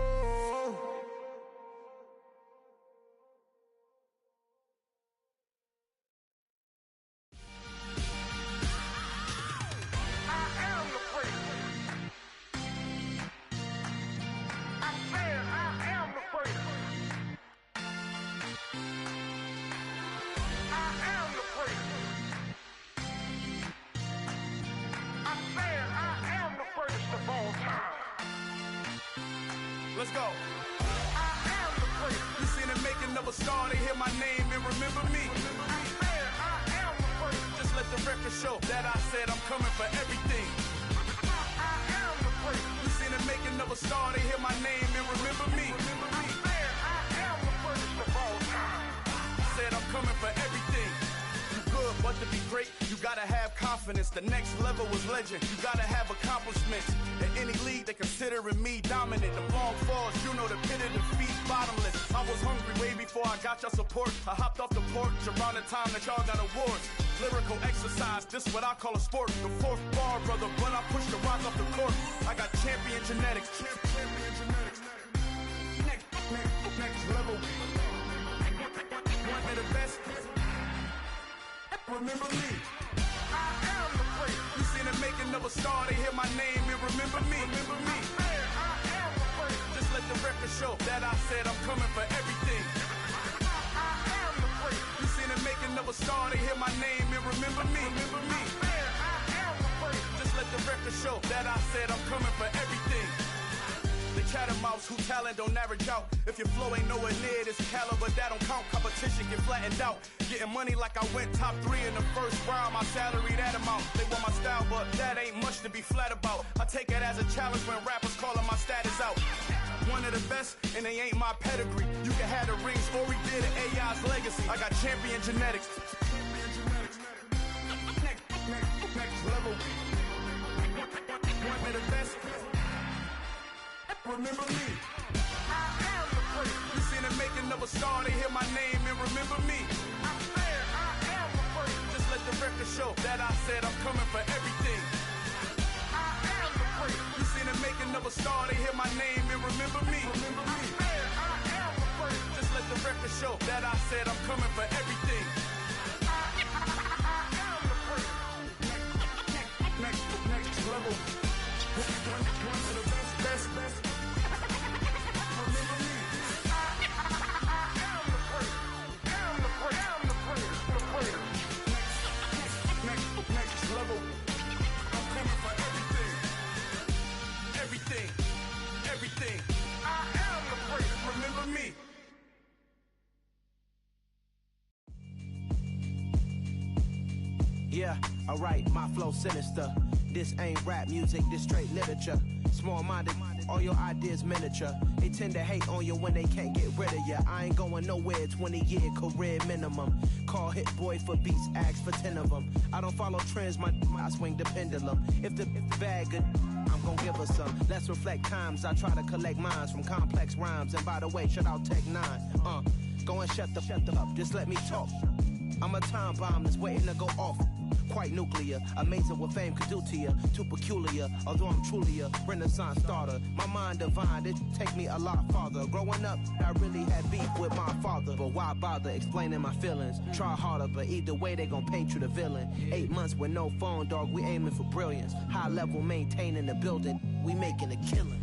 Let's go. I am the first. You seen the making of a star, they hear my name and remember me. I am the first. Just let the record show that I said I'm coming for everything. I am the first. You seen the making of a star, they hear my name and remember me. I am the first of all time. Said I'm coming for everything. You good, but to be great, you gotta have confidence. The next level was legend. You gotta have accomplishments. In any league, they considering me dominant. The long falls, you know the pit of defeat, bottomless. I was hungry way before I got your support. I hopped off the porch around the time that y'all got awards. Lyrical exercise, this what I call a sport. The fourth bar, brother, when I push the rock off the court. I got champion genetics. Champion genetics. Next level. One of the best. Remember me. I am the first. You seen the making of a star, they hear my name and remember me. Remember me. I am the first. Just let the record show that I said I'm coming for everything. I am the first. You seen the making of a star, they hear my name and remember me. Remember me. I am the first. Just let the record show that I said I'm coming for everything. The chattermouths who talent don't average out. If your flow ain't nowhere near this caliber, that don't count. Competition get flattened out. Getting money like I went top 3 in the first round. My salary that amount. They want my style, but that ain't much to be flat about. I take it as a challenge when rappers calling my status out. One of the best, and they ain't my pedigree. You can have the rings, or we did an AI's legacy. I got champion genetics. Next level. One of the best. Remember me. I am the first. You seen the making of a star, they hear my name and remember me. I am the first. Just let the record show that I said I'm coming for everything. I am the first. You seen the making of a star, they hear my name and remember me. Remember me. I am the first. Just let the record show that I said I'm coming for everything. I am the first. Next level. One of the best. everything. I am the great, remember me. Yeah, alright, my flow sinister. This ain't rap music, this straight literature. Small-minded, all your ideas miniature. They tend to hate on you when they can't get rid of you. I ain't going nowhere, 20-year career minimum. Call Hit Boy for beats, ask for 10 of them. I don't follow trends, I swing the pendulum. If the bag good, I'm gon' give her some. Let's reflect times, I try to collect minds from complex rhymes. And by the way, shout out Tech 9. Go and shut the up, just let me talk. I'm a time bomb that's waiting to go off. Quite nuclear, amazing what fame could do to you. Too peculiar, although I'm truly a Renaissance starter. My mind divine, it take me a lot farther. Growing up, I really had beef with my father. But why bother explaining my feelings? Try harder, but either way they gon' paint you the villain. 8 months with no phone, dog, we aiming for brilliance. High level maintaining the building, we making a killing.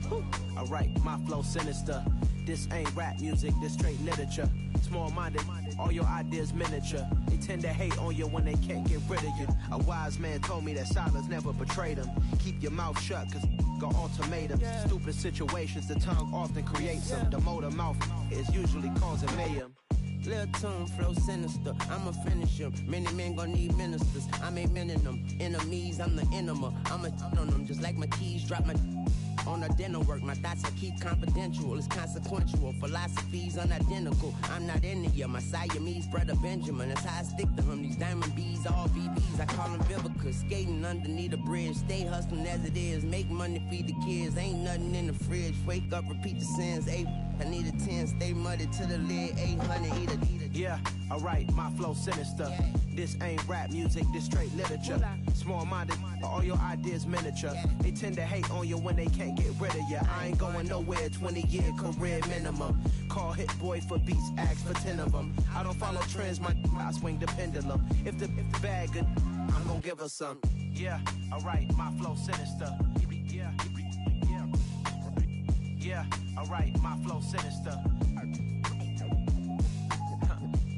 Alright, my flow sinister. This ain't rap music, this straight literature. Small-minded, all your ideas miniature. They tend to hate on you when they can't get rid of you. A wise man told me that silence never betrayed him. Keep your mouth shut, cause got ultimatums. Stupid situations, the tongue often creates them. The motor mouth is usually causing mayhem. Lil' tune, flow sinister, I'ma finish him. Many men gon' need ministers, I'm a men in them. Enemies, I'm the enema. I'ma on them, just like my keys, drop my on a dinner work. My thoughts I keep confidential, it's consequential. Philosophies unidentical, I'm not into you. My Siamese brother Benjamin, that's how I stick to him. These diamond bees, all BBs, I call them Vivica. Skating underneath a bridge, stay hustling as it is. Make money, feed the kids, ain't nothing in the fridge. Wake up, repeat the sins, I need a 10, stay muddy to the lid, 800, eat a. Yeah, alright, my flow sinister. This ain't rap music, this straight literature. Small-minded, all your ideas miniature. They tend to hate on you when they can't get rid of you. I ain't going nowhere, 20-year career minimum. Call Hit Boy for beats, ask for 10 of them. I don't follow trends, I swing the pendulum. If the bag good, I'm gon' give her some. Yeah, alright, my flow sinister. Yeah, alright, my flow sinister.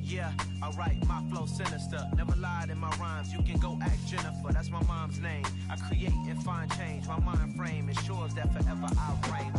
Yeah, alright, my flow sinister. Never lied in my rhymes, you can go ask Jennifer. That's my mom's name. I create and find change. My mind frame ensures that forever I reign.